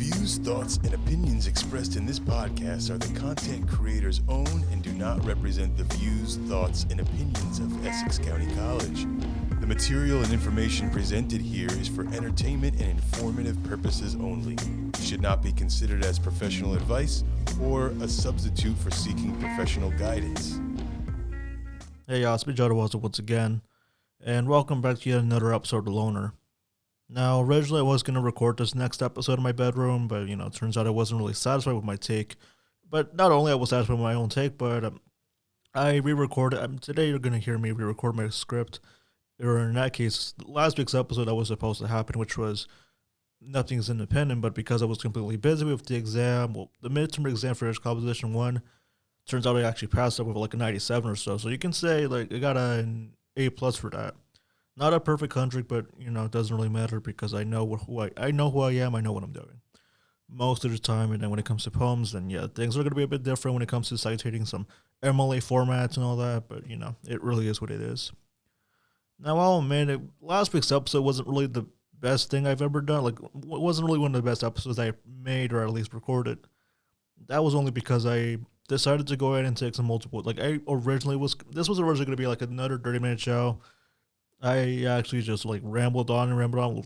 views, thoughts, and opinions expressed in this podcast are the content creator's own and do not represent the views, thoughts, and opinions of Essex County College. The material and information presented here is for entertainment and informative purposes only. It should not be considered as professional advice or a substitute for seeking professional guidance. Hey y'all, it's me, Jon Inahuazo once again, and welcome back to yet another episode of LONER. Now, originally I was going to record this next episode in my bedroom, but, it turns out I wasn't really satisfied with my take. But not only I was satisfied with my own take, but I re-recorded. Today you're going to hear me re-record my script. Or in that case, last week's episode that was supposed to happen, which was Nothing's Independent, but because I was completely busy with the exam, the midterm exam for Composition 1, turns out I actually passed it with like a 97 or so. So you can say like I got an A+ for that. Not a perfect 100, but it doesn't really matter because I know who I am. I know what I'm doing most of the time. And then when it comes to poems, then yeah, things are going to be a bit different when it comes to citating some MLA formats and all that. But it really is what it is. Now, I'll admit, last week's episode wasn't really the best thing I've ever done. Like, it wasn't really one of the best episodes I made or at least recorded. That was only because I decided to go ahead and take some multiple. Like, this was originally going to be like another 30-minute show. I actually just like rambled on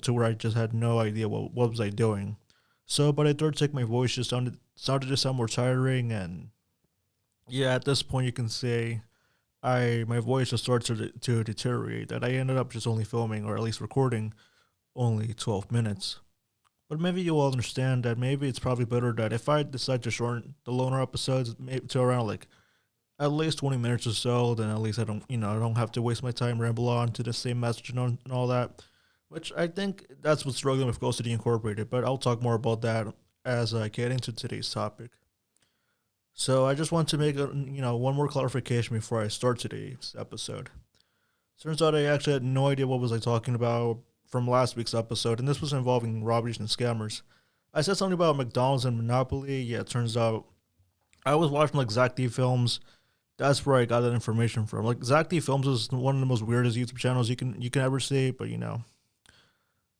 to where I just had no idea what was I doing. So, by the third take, my voice just started to sound more tiring, and yeah, at this point you can say my voice just started to deteriorate. That I ended up just only filming, or at least recording, only 12 minutes. But maybe you'll understand that maybe it's probably better that if I decide to shorten the loner episodes maybe to around like at least 20 minutes or so, then at least I don't have to waste my time ramble on to the same message and all that, which I think that's what's struggling with Ghost City Incorporated, but I'll talk more about that as I get into today's topic. So I just want to make one more clarification before I start today's episode. Turns out I actually had no idea what was I talking about from last week's episode, and this was involving robberies and scammers. I said something about McDonald's and Monopoly. Yeah, it turns out I was watching like Zach D Films. That's where I got that information from. Like, Zach D Films is one of the most weirdest YouTube channels you can ever see, but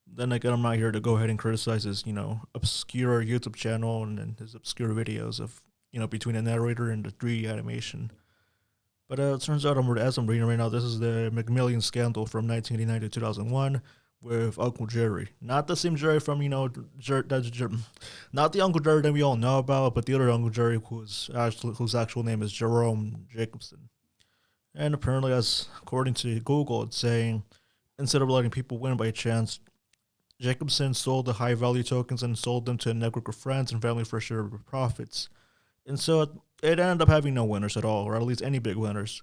then again, I'm not here to go ahead and criticize his obscure YouTube channel and his obscure videos of between the narrator and the 3D animation. But it turns out as I'm reading right now, this is the McMillian scandal from 1989 to 2001 with Uncle Jerry. Not the same Jerry from not the Uncle Jerry that we all know about, but the other Uncle Jerry whose actual name is Jerome Jacobson. And apparently, according to Google, it's saying instead of letting people win by chance, Jacobson sold the high value tokens and sold them to a network of friends and family for a share of the profits. And so it ended up having no winners at all, or at least any big winners.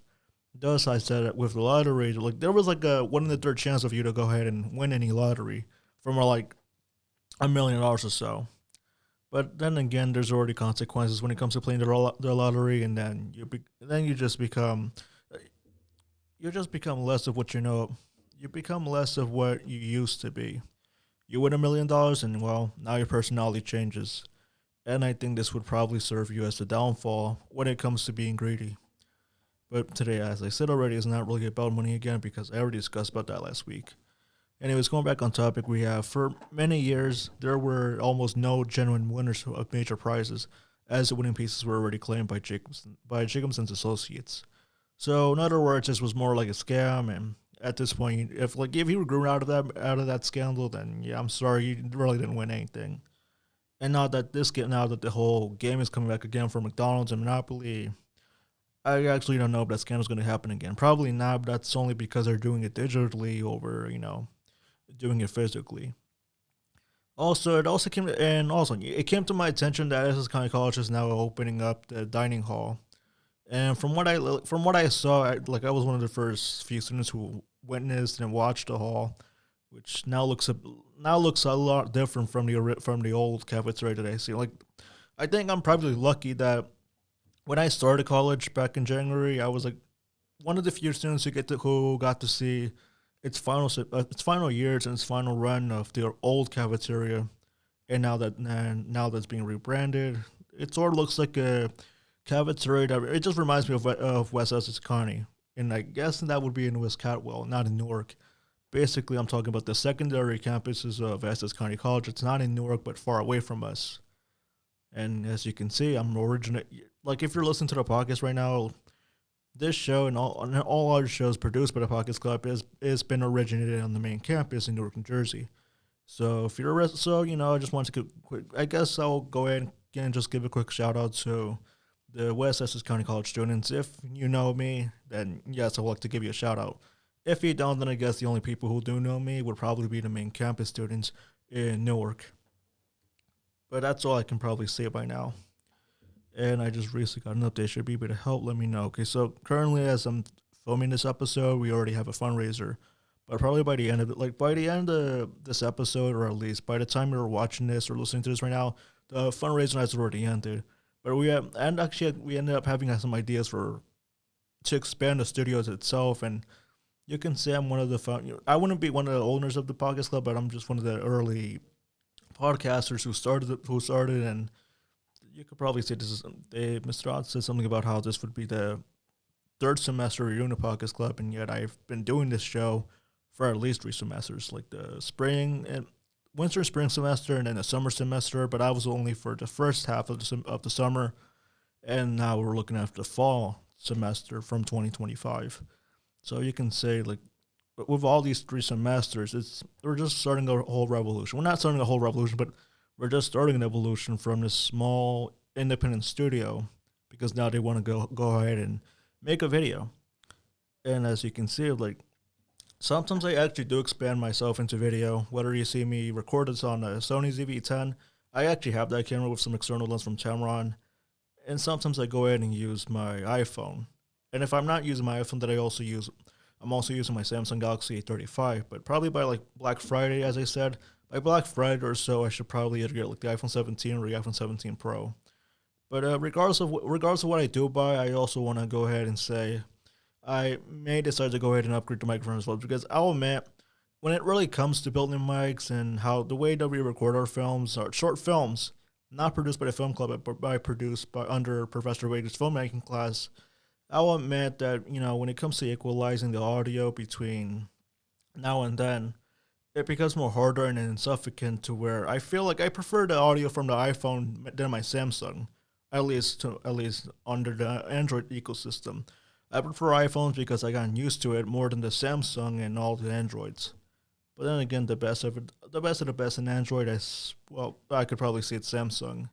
Thus, I said with the lottery, like there was like a 1 in the 3rd chance of you to go ahead and win any lottery from like $1 million or so. But then again, there's already consequences when it comes to playing the lottery, and then you just become less of what you know. You become less of what you used to be. You win $1 million, and well, now your personality changes. And I think this would probably serve you as the downfall when it comes to being greedy. But today, as I said already, is not really about money again because I already discussed about that last week. Anyways, going back on topic, we have for many years, there were almost no genuine winners of major prizes, as the winning pieces were already claimed by Jacobson's associates. So in other words, this was more like a scam, and at this point, if you grew out of that scandal, then yeah, I'm sorry, you really didn't win anything. And now that the whole game is coming back again for McDonald's and Monopoly, I actually don't know if that scandal is going to happen again. Probably not, but that's only because they're doing it digitally over, doing it physically. It came to my attention that Essex County College is now opening up the dining hall. And from what I saw, I was one of the first few students who witnessed and watched the hall, which now looks a lot different from the old cafeteria that I see. Like, I think I'm probably lucky that when I started college back in January, I was like one of the few students who got to see its final years and its final run of the old cafeteria, and now that's being rebranded, it sort of looks like a cafeteria that it just reminds me of West Essex County, and I guess that would be in West Catwell, not in Newark. Basically, I'm talking about the secondary campuses of Essex County College. It's not in Newark, but far away from us. And as you can see, I'm originate. Like if you're listening to the podcast right now, this show and all other shows produced by the Podcast Club is been originated on the main campus in Newark, New Jersey. So if you're I just want to give quick. I guess I'll go ahead and just give a quick shout out to the West Essex County College students. If you know me, then yes, I would like to give you a shout out. If you don't, then I guess the only people who do know me would probably be the main campus students in Newark. But that's all I can probably say by now. And I just recently got an update. Should be able to help. Let me know. Okay, so currently as I'm filming this episode, we already have a fundraiser. But probably by the end of it, like by the end of this episode, or at least by the time you're watching this or listening to this right now, the fundraiser has already ended. But we ended up having some ideas to expand the studios itself, and you can say I'm one of the I wouldn't be one of the owners of the podcast club, but I'm just one of the early podcasters who started, and you could probably say this is Mr. Ott said something about how this would be the third semester of the podcast club, and yet I've been doing this show for at least 3 semesters, like the spring semester and then the summer semester, but I was only for the first half of the summer, and now we're looking at the fall semester from 2025. So you can say, like, with all these 3 semesters, we're just starting a whole revolution. We're not starting a whole revolution, but we're just starting an evolution from this small independent studio, because now they want to go ahead and make a video. And as you can see, like, sometimes I actually do expand myself into video. Whether you see me record this on a Sony ZV-10, I actually have that camera with some external lens from Tamron. And sometimes I go ahead and use my iPhone. And if I'm not using my iPhone, then I'm also using my Samsung Galaxy A35. But probably by like Black Friday, as I said, by Black Friday or so, I should probably either get like the iPhone 17 or the iPhone 17 Pro. But regardless of what I do buy, I also want to go ahead and say I may decide to go ahead and upgrade the microphone as well, because I'll admit, when it really comes to building mics and how the way that we record our films, our short films, not produced by the film club, but produced by under Professor Wade's filmmaking class, I'll admit that, when it comes to equalizing the audio between now and then, it becomes more harder and insufficient, to where I feel like I prefer the audio from the iPhone than my Samsung, at least under the Android ecosystem. I prefer iPhones because I got used to it more than the Samsung and all the Androids. But then again, the best of the best in Android is, well, I could probably say it's Samsung.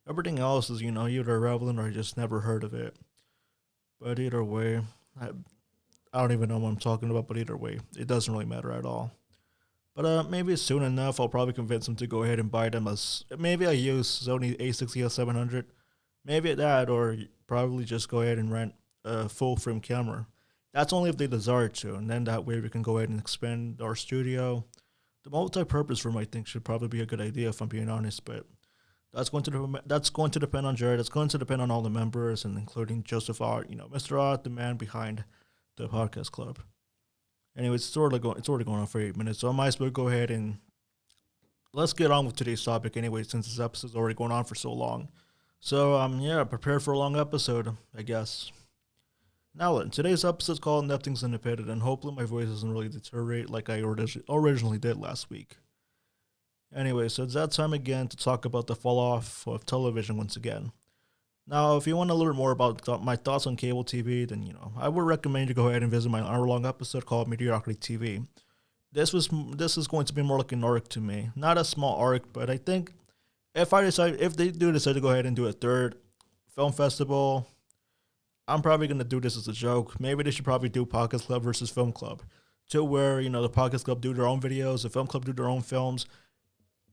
Everything else is, either irrelevant or I just never heard of it. But either way, I don't even know what I'm talking about, but either way, it doesn't really matter at all. But maybe soon enough, I'll probably convince them to go ahead and buy them maybe I use Sony A6 ES700. Maybe that, or probably just go ahead and rent a full frame camera. That's only if they desire to, and then that way we can go ahead and expand our studio. The multi-purpose room, I think, should probably be a good idea, if I'm being honest, but that's going to depend on Jared. It's going to depend on all the members, and including Joseph Ott, Mr. Ott, the man behind the podcast club. Anyways, it's already going on for 8 minutes, so I might as well go ahead and let's get on with today's topic anyway, since this episode's already going on for so long. So, prepare for a long episode, I guess. Now then, today's episode is called Nothing's Independent, and hopefully my voice doesn't really deteriorate like I originally did last week. Anyway, so it's that time again to talk about the fall off of television once again. Now, if you want to learn more about my thoughts on cable TV, then, I would recommend you go ahead and visit my hour-long episode called Mediocrity TV. This is going to be more like an arc to me. Not a small arc, but I think if they do decide to go ahead and do a third film festival, I'm probably going to do this as a joke. Maybe they should probably do Podcast Club versus Film Club, to where, the Podcast Club do their own videos, the Film Club do their own films.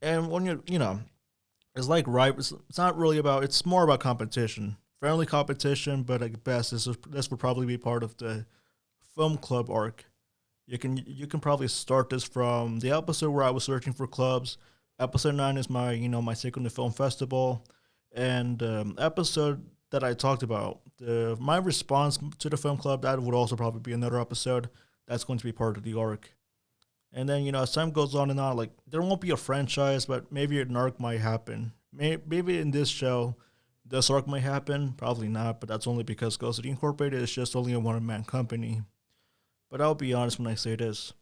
And when it's like, right, it's not really about, it's more about competition. Friendly competition, but at best, this would probably be part of the Film Club arc. You can probably start this from the episode where I was searching for clubs. Episode 9 is my, my take on the film festival. And episode that I talked about, my response to the film club, that would also probably be another episode. That's going to be part of the arc. And then, as time goes on and on, like, there won't be a franchise, but maybe an arc might happen. Maybe in this show, this arc might happen. Probably not, but that's only because Ghost City Incorporated is just only a one-man company. But I'll be honest when I say this.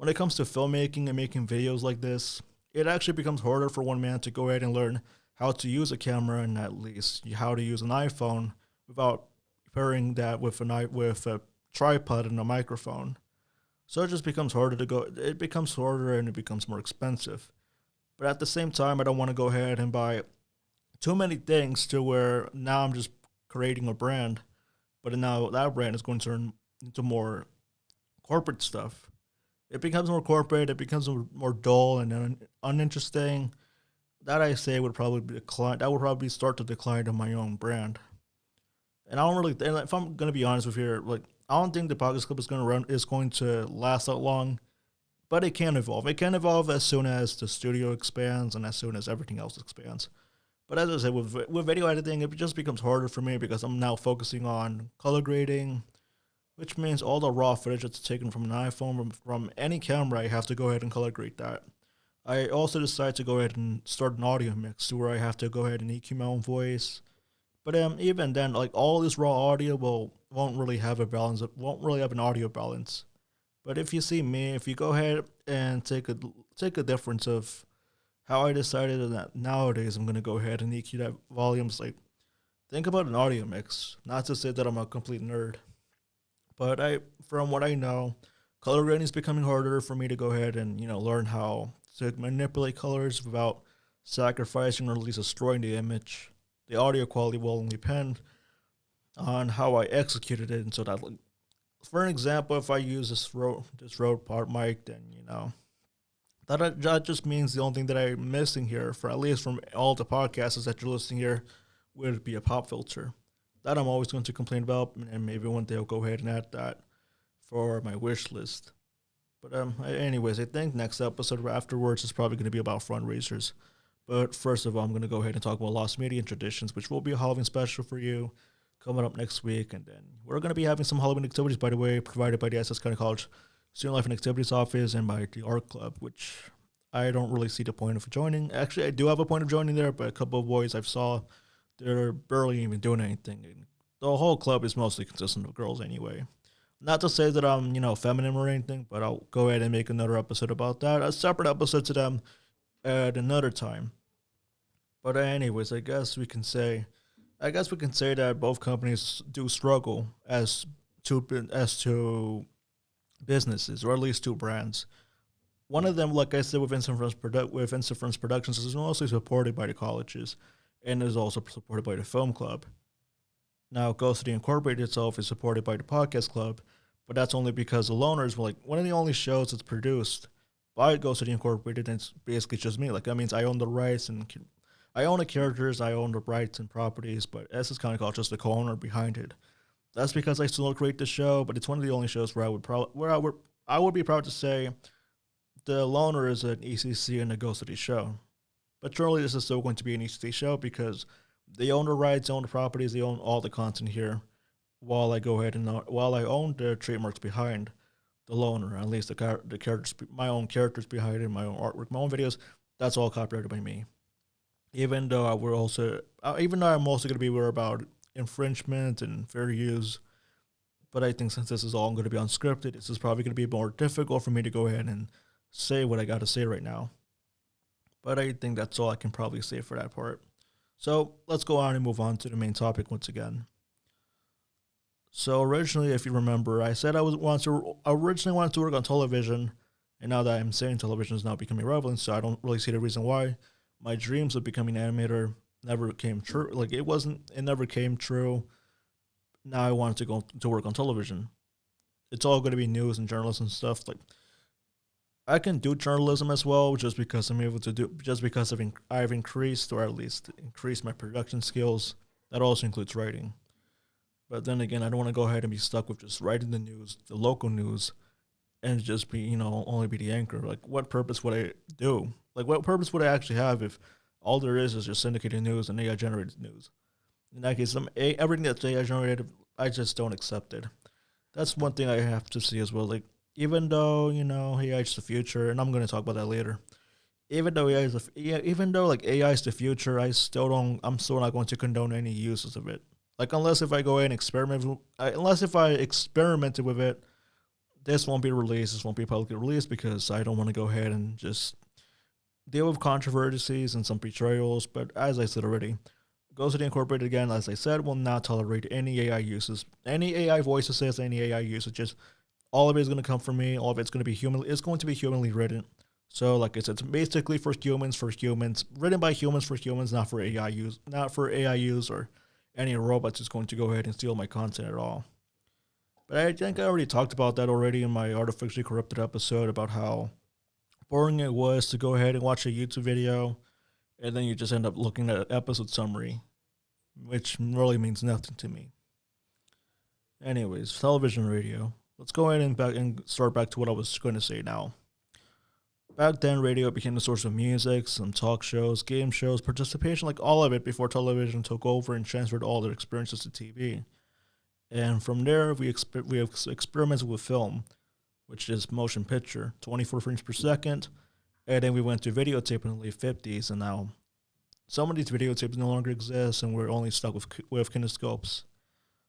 when it comes to filmmaking and making videos like this, it actually becomes harder for one man to go ahead and learn how to use a camera and at least how to use an iPhone without pairing that with a tripod and a microphone. So it just becomes harder to go. It becomes harder and it becomes more expensive. But at the same time, I don't want to go ahead and buy too many things to where now I'm just creating a brand, but now that brand is going to turn into more corporate stuff. It becomes more corporate. It becomes more dull and uninteresting. That I say would probably decline. That would probably start to decline in my own brand. And I don't really. And if I'm gonna be honest with you, like I don't think the podcast club is going to last that long. But it can evolve. It can evolve as soon as the studio expands and as soon as everything else expands. But as I said, with video editing, it just becomes harder for me because I'm now focusing on color grading, which means all the raw footage that's taken from an iPhone, from any camera, I have to go ahead and color grade that. I also decided to go ahead and start an audio mix to where I have to go ahead and EQ my own voice. But even then, like all this raw audio won't really have a balance. It won't really have an audio balance. But if you see me, if you go ahead and take a difference of how I decided that nowadays I'm gonna go ahead and EQ that volumes, like think about an audio mix. Not to say that I'm a complete nerd, but from what I know, color grading is becoming harder for me to go ahead and learn how to manipulate colors without sacrificing or at least destroying the image. The audio quality will only depend on how I executed it, and so that, like, for an example, if I use this Rode part mic, then that just means the only thing that I'm missing here, for at least from all the podcasts that you're listening here, would be a pop filter. That I'm always going to complain about, and maybe one day I'll go ahead and add that for my wish list. But anyways, I think next episode afterwards is probably going to be about fundraisers. But first of all, I'm going to go ahead and talk about Lost Media and Traditions, which will be a Halloween special for you coming up next week. And then we're going to be having some Halloween activities, by the way, provided by the Essex County College Student Life and Activities Office and by the Art Club, which I don't really see the point of joining. Actually, I do have a point of joining there, but a couple of boys I've saw, they're barely even doing anything. And the whole club is mostly consistent of girls anyway. Not to say that I'm, feminine or anything, but I'll go ahead and make another episode about that, a separate episode to them at another time. But anyways, I guess we can say that both companies do struggle as two businesses, or at least two brands. One of them, like I said, with Instant Friends Productions, is mostly supported by the colleges, and is also supported by the film club. Now, Ghost City Incorporated itself is supported by the podcast club, but that's only because the Loner is like one of the only shows that's produced by Ghost City Incorporated, and it's basically just me. Like, that means I own the rights, and I own the characters, I own the rights and properties, but Essex County College is just the co-owner behind it. That's because I still create the show, but it's one of the only shows where I would be proud to say the Loner is an ECC and a Ghost City show. But surely this is still going to be an ECC show because they own the rights, they own the properties, they own all the content here. While I own the trademarks behind the Loner, at least the characters, my own characters behind it, my own artwork, my own videos, that's all copyrighted by me. Even though I'm also going to be aware about infringement and fair use, but I think since this is all going to be unscripted, this is probably going to be more difficult for me to go ahead and say what I got to say right now. But I think that's all I can probably say for that part. So let's go on and move on to the main topic once again. So originally, if you remember, I said I originally wanted to work on television, and now that I'm saying television is now becoming irrelevant, so I don't really see the reason why. My dreams of becoming an animator never came true. It never came true. Now I wanted to go to work on television. It's all going to be news and journalism and stuff. Like, I can do journalism as well, just because I've increased, or at least increased, my production skills. That also includes writing. But then again, I don't want to go ahead and be stuck with just writing the news, the local news, and just be, only be the anchor. Like, what purpose would I do? Like, what purpose would I actually have if all there is just syndicated news and AI-generated news? In that case, everything that's AI-generated, I just don't accept it. That's one thing I have to see as well. Like, even though, AI is the future, and I'm going to talk about that later. Even though AI is the future, I'm still not going to condone any uses of it. Like, unless if I experimented with it, this won't be released. This won't be publicly released because I don't want to go ahead and just deal with controversies and some betrayals. But as I said already, Ghost City Incorporated, again, as I said, will not tolerate any AI uses, any AI voices, any AI usages. All of it is going to come from me. All of it's going to be human. It's going to be humanly written. So, like I said, it's basically for humans, written by humans for humans, not for AI use, or any robots who's going to go ahead and steal my content at all. But I think I already talked about that already in my Artificially Corrupted episode about how boring it was to go ahead and watch a YouTube video, and then you just end up looking at an episode summary, which really means nothing to me. Anyways, television, radio. Let's go ahead and start back to what I was going to say now. Back then, radio became the source of music, some talk shows, game shows, participation, like all of it before television took over and transferred all their experiences to TV. And from there, we have experimented with film, which is motion picture, 24 frames per second. And then we went to videotape in the late 50s, and now some of these videotapes no longer exist, and we're only stuck with kinescopes.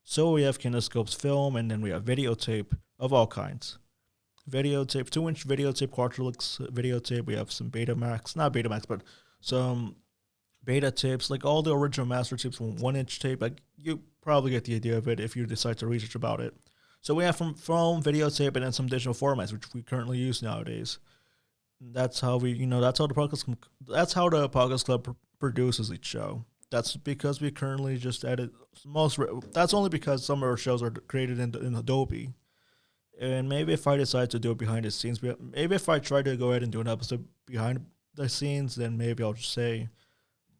So we have kinescopes film, and then we have videotape of all kinds. Videotape, 2-inch videotape, Quadrix videotape. We have some Betamax, not Betamax, but some beta tapes, like all the original master tapes from 1-inch tape. Like, you probably get the idea of it if you decide to research about it. So we have from film, videotape, and then some digital formats, which we currently use nowadays. That's how that's how the Podcast Club produces each show. That's because we currently just edit that's only because some of our shows are created in Adobe. And maybe if I decide to do it behind the scenes, maybe if I try to go ahead and do an episode behind the scenes, then maybe I'll just say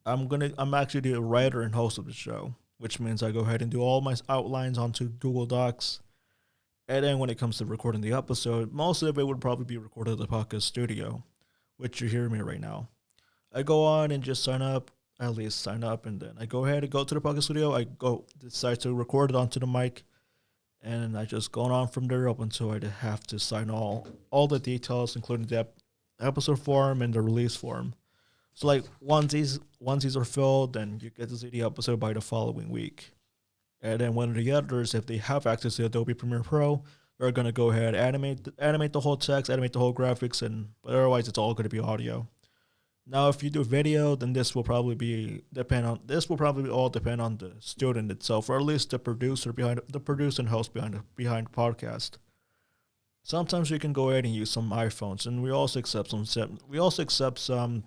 I'm actually the writer and host of the show, which means I go ahead and do all my outlines onto Google Docs. And then when it comes to recording the episode, most of it would probably be recorded at the podcast studio, which you're hearing me right now. I go on and just sign up, and then I go ahead and go to the podcast studio. I decide to record it onto the mic, and I just go on from there up until I have to sign all the details, including the episode form and the release form. So, like, once these are filled, then you get to see the episode by the following week. And then one of the editors, if they have access to Adobe Premiere Pro, they're going to go ahead and animate the whole text, animate the whole graphics, but otherwise it's all going to be audio. Now, if you do video, then this will probably all depend on the student itself, or at least the producer and host behind the podcast. Sometimes you can go ahead and use some iPhones, and we also accept some.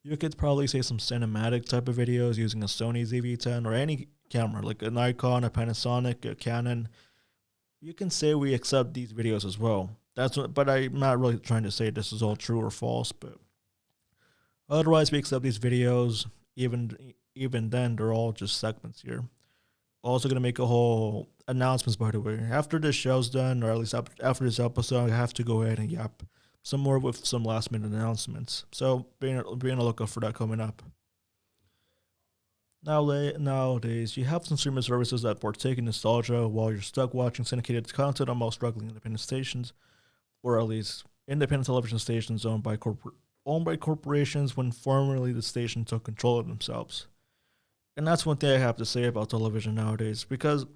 You could probably say some cinematic type of videos using a Sony ZV-10 or any camera, like a Nikon, a Panasonic, a Canon. You can say we accept these videos as well. But I'm not really trying to say this is all true or false, but otherwise we accept these videos. Even then, they're all just segments here. Also going to make a whole announcements, by the way. After this show's done, or at least after this episode, I have to go ahead and yap some more with some last minute announcements. So be on the lookout for that coming up. Nowadays, you have some streaming services that partake in nostalgia while you're stuck watching syndicated content on most struggling independent stations, or at least independent television stations owned by corporations when formerly the station took control of themselves. And that's one thing I have to say about television nowadays, because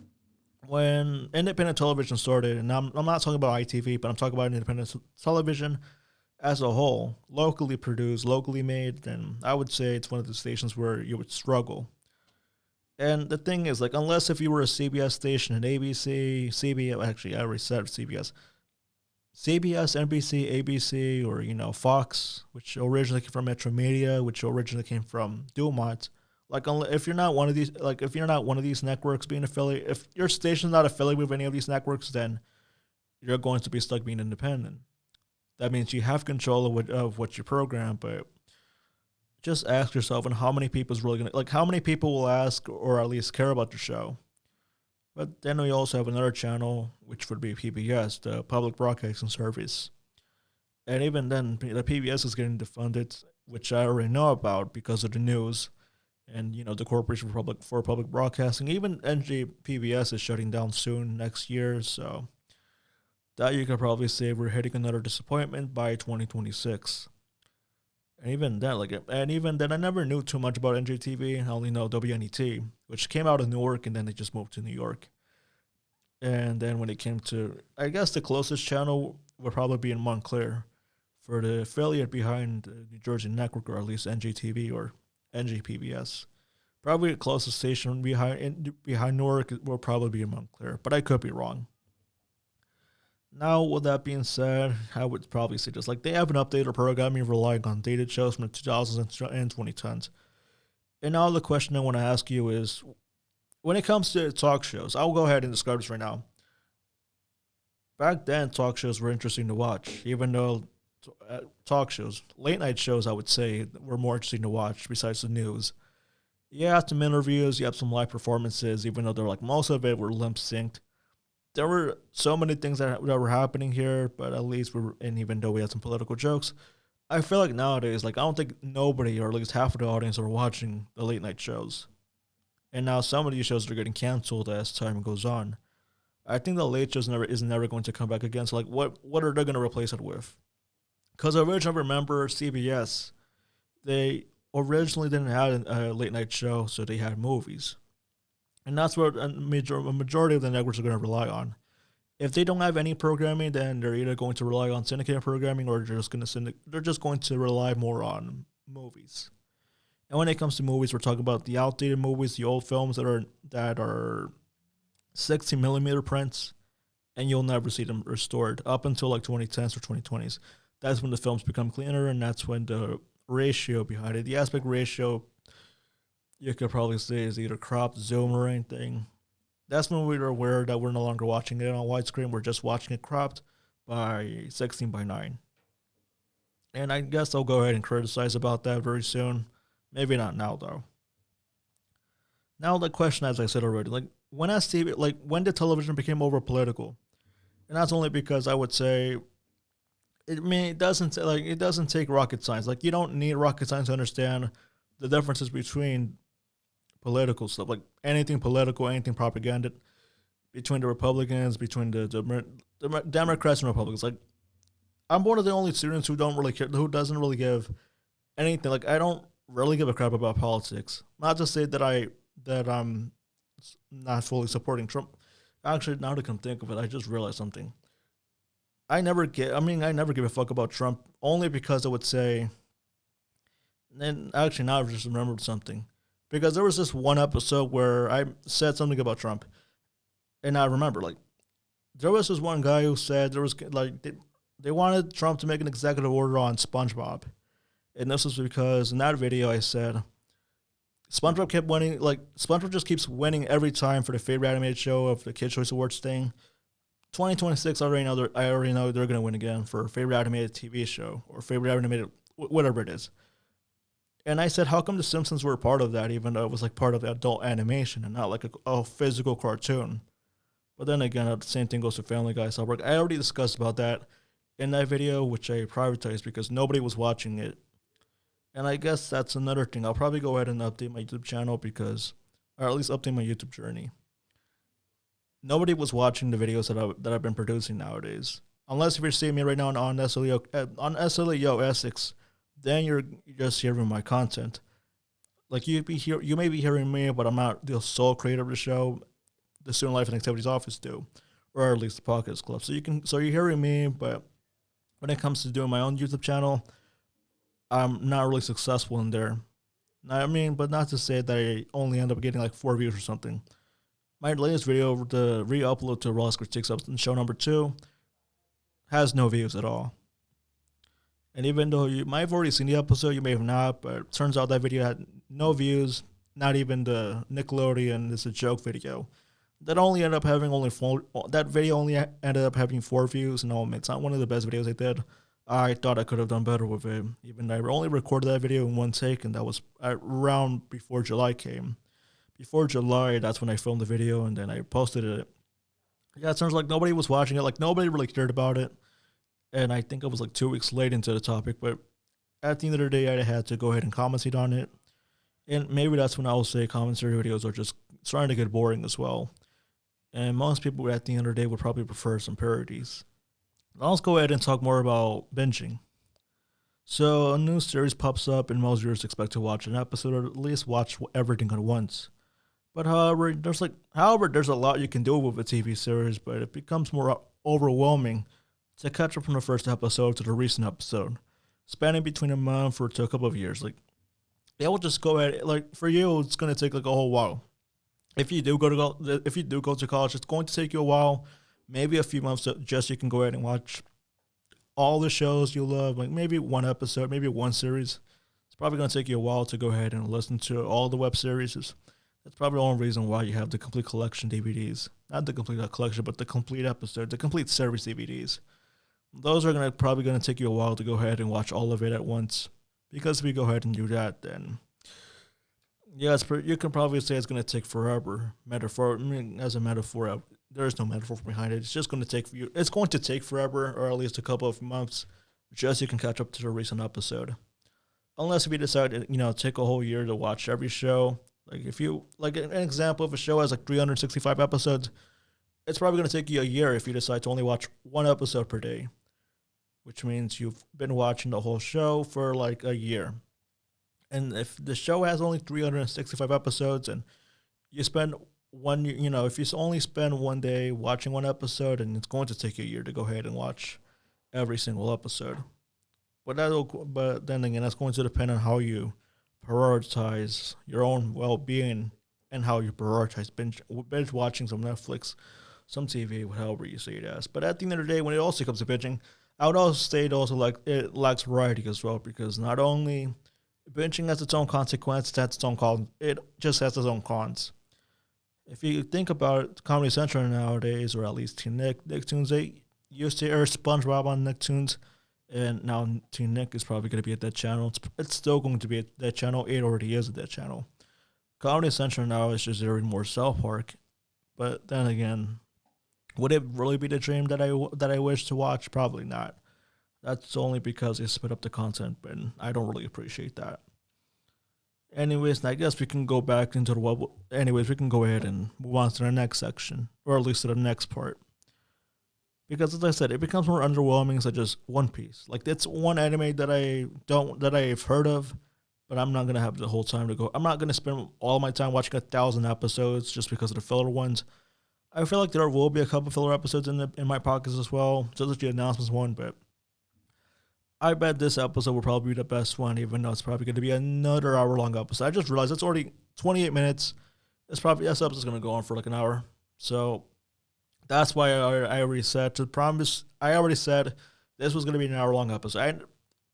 when independent television started, and I'm not talking about ITV, but I'm talking about independent television as a whole, locally produced, locally made, then I would say it's one of the stations where you would struggle. And the thing is, like, unless if you were a CBS station, an ABC, CBS, actually, I already said CBS, NBC, ABC, or, Fox, which originally came from Metro Media, which originally came from Dumont. Like, if you're not one of these networks being affiliated, if your station's not affiliated with any of these networks, then you're going to be stuck being independent. That means you have control of what you program, but just ask yourself, and how many people will ask or at least care about the show. But then we also have another channel, which would be PBS, the Public Broadcasting Service. And even then, the PBS is getting defunded, which I already know about because of the news. And, the Corporation for Public Broadcasting, even NJPBS is shutting down soon next year. So that you could probably say we're hitting another disappointment by 2026. And even then, I never knew too much about NJTV. I only know WNET, which came out of Newark, and then they just moved to New York. And then when it came to, I guess the closest channel would probably be in Montclair for the affiliate behind the New Jersey Network, or at least NGTV or NGPBS. Probably the closest station behind Newark will probably be in Montclair, but I could be wrong. Now, with that being said, I would probably say just like they have an updated programming relying on dated shows from the 2000s and 2010s. And now the question I want to ask you is, when it comes to talk shows, I'll go ahead and describe this right now. Back then, talk shows were interesting to watch, even though talk shows, late night shows, I would say, were more interesting to watch besides the news. You have some interviews, you have some live performances, even though they're like most of it were limp synced. There were so many things that were happening here, but at least and even though we had some political jokes, I feel like nowadays, like I don't think nobody, or at least half of the audience, are watching the late night shows. And now some of these shows are getting canceled as time goes on. I think the late shows is never going to come back again. So like, what are they going to replace it with? Because I originally remember CBS, they originally didn't have a late night show, so they had movies. And that's what a majority of the networks are going to rely on. If they don't have any programming, then they're either going to rely on syndicated programming, or they're just going to rely more on movies. And when it comes to movies, we're talking about the outdated movies, the old films that are 60 millimeter prints, and you'll never see them restored up until like 2010s or 2020s. That's when the films become cleaner, and that's when the ratio behind it, the aspect ratio, you could probably say is either cropped, zoom, or anything. That's when we were aware that we're no longer watching it on widescreen. We're just watching it cropped by 16:9. And I guess I'll go ahead and criticize about that very soon. Maybe not now, though. Now the question, as I said already, like when did television become over political? And that's only because I would say, it doesn't take rocket science. Like you don't need rocket science to understand the differences between political stuff, like anything political, anything propaganda, between the Republicans, between the Democrats and Republicans. Like I'm one of the only students who don't really care, who doesn't really give anything. Like I don't really give a crap about politics. Not to say that I'm not fully supporting Trump. Actually, now to come think of it, I just realized something. I never give a fuck about Trump, only because I would say, and actually now I've just remembered something. Because there was this one episode where I said something about Trump, and I remember, like, there was this one guy who said there was, like, they wanted Trump to make an executive order on SpongeBob. And this was because in that video I said, SpongeBob kept winning, like, SpongeBob just keeps winning every time for the favorite animated show of the Kids' Choice Awards thing. 2026, I already know they're going to win again for favorite animated TV show or favorite animated, whatever it is. And I said, how come The Simpsons were a part of that, even though it was like part of adult animation and not like a physical cartoon? But then again, the same thing goes to Family Guy. So I already discussed about that in that video, which I privatized because nobody was watching it. And I guess that's another thing. I'll probably go ahead and update my YouTube channel or at least update my YouTube journey. Nobody was watching the videos that I've been producing nowadays. Unless if you're seeing me right now on SLAO Essex, then you're just hearing my content. Like you may be hearing me, but I'm not the sole creator of the show. The Student Life and Activities Office do, or at least the Podcast Club. So you're hearing me, but when it comes to doing my own YouTube channel, I'm not really successful in there. But not to say that I only end up getting like 4 views or something. My latest video, the re-upload to Raw's Critiques up in show number 2, has no views at all. And even though you might have already seen the episode, you may have not, but it turns out that video had no views, not even the Nickelodeon It's a Joke video. That video only ended up having 4 views. No, it's not one of the best videos I did. I thought I could have done better with it. Even though I only recorded that video in one take, and that was around before July came. Before July, that's when I filmed the video, and then I posted it. Yeah, it turns like nobody was watching it. Like, nobody really cared about it. And I think I was like 2 weeks late into the topic, but at the end of the day, I had to go ahead and commentate on it. And maybe that's when I will say commentary videos are just starting to get boring as well. And most people at the end of the day would probably prefer some parodies. Now let's go ahead and talk more about binging. So a new series pops up, and most viewers expect to watch an episode or at least watch everything at once. But however, there's a lot you can do with a TV series, but it becomes more overwhelming to catch up from the first episode to the recent episode, spanning between a month or to a couple of years. Like, it will just go ahead. Like, for you, it's gonna take like a whole while. If you do go to college, it's going to take you a while, maybe a few months, just so you can go ahead and watch all the shows you love. Like maybe one episode, maybe one series. It's probably going to take you a while to go ahead and listen to all the web series. That's probably the only reason why you have the complete collection DVDs. Not the complete collection, but the complete episode, the complete series DVDs. Those are probably going to take you a while to go ahead and watch all of it at once. Because if you go ahead and do that, then yeah, you can probably say it's going to take forever. As a metaphor, there is no metaphor behind it. It's just going to take you. It's going to take forever, or at least a couple of months, just so you can catch up to the recent episode. Unless if you decide to, take a whole year to watch every show. Like if you like an example of a show has like 365 episodes, it's probably going to take you a year if you decide to only watch one episode per day, which means you've been watching the whole show for like a year. And if the show has only 365 episodes and you spend if you only spend one day watching one episode, and it's going to take you a year to go ahead and watch every single episode. But then again, that's going to depend on how you prioritize your own well-being and how you prioritize binge watching some Netflix, some TV, however you say it as. But at the end of the day, when it also comes to binging, I would also say it lacks variety as well, because not only binging has its own consequences, it just has its own cons. If you think about it, Comedy Central nowadays, or at least Teen Nicktoons, they used to air SpongeBob on Nicktoons, and now Teen Nick is probably going to be at that channel. It's still going to be at that channel. It already is at that channel. Comedy Central now is just airing more South Park. But then again, would it really be the dream that I wish to watch? Probably not. That's only because they split up the content, but I don't really appreciate that. Anyways, I guess we can go back into the web. Anyways, we can go ahead and move on to the next section, or at least to the next part. Because as I said, it becomes more underwhelming, such as One Piece. Like, it's one anime that I've heard of, but I'm not gonna have the whole time to go. I'm not gonna spend all my time watching 1,000 episodes just because of the filler ones. I feel like there will be a couple filler episodes in my pockets as well, just as the announcements one, but I bet this episode will probably be the best one, even though it's probably going to be another hour-long episode. I just realized it's already 28 minutes. This episode's going to go on for like an hour. So that's why I already said this was going to be an hour-long episode.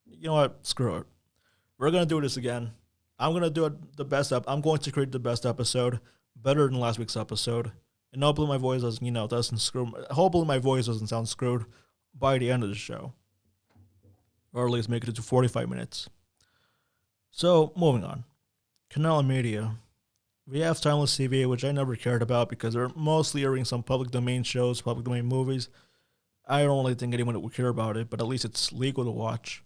You know what? Screw it. We're going to do this again. I'm going to do it the best I'm going to create the best episode, better than last week's episode. And hopefully my voice hopefully my voice doesn't sound screwed by the end of the show. Or at least make it to 45 minutes. So, moving on. Canal Media. We have Timeless TV, which I never cared about because they're mostly airing some public domain shows, public domain movies. I don't really think anyone would care about it, but at least it's legal to watch.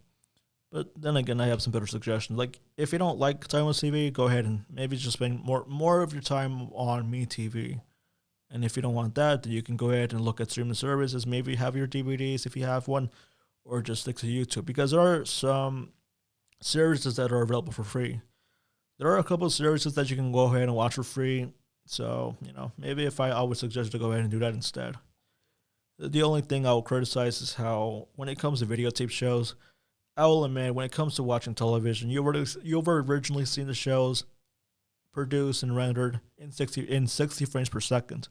But then again, I have some better suggestions. Like, if you don't like Timeless TV, go ahead and maybe just spend more of your time on MeTV. And if you don't want that, then you can go ahead and look at streaming services, maybe have your DVDs if you have one, or just stick to YouTube, because there are some services that are available for free. There are a couple of services that you can go ahead and watch for free. So, maybe I would suggest you to go ahead and do that instead. The only thing I will criticize is how, when it comes to videotape shows, I will admit, when it comes to watching television, you've originally seen the shows produced and rendered in 60 frames per second.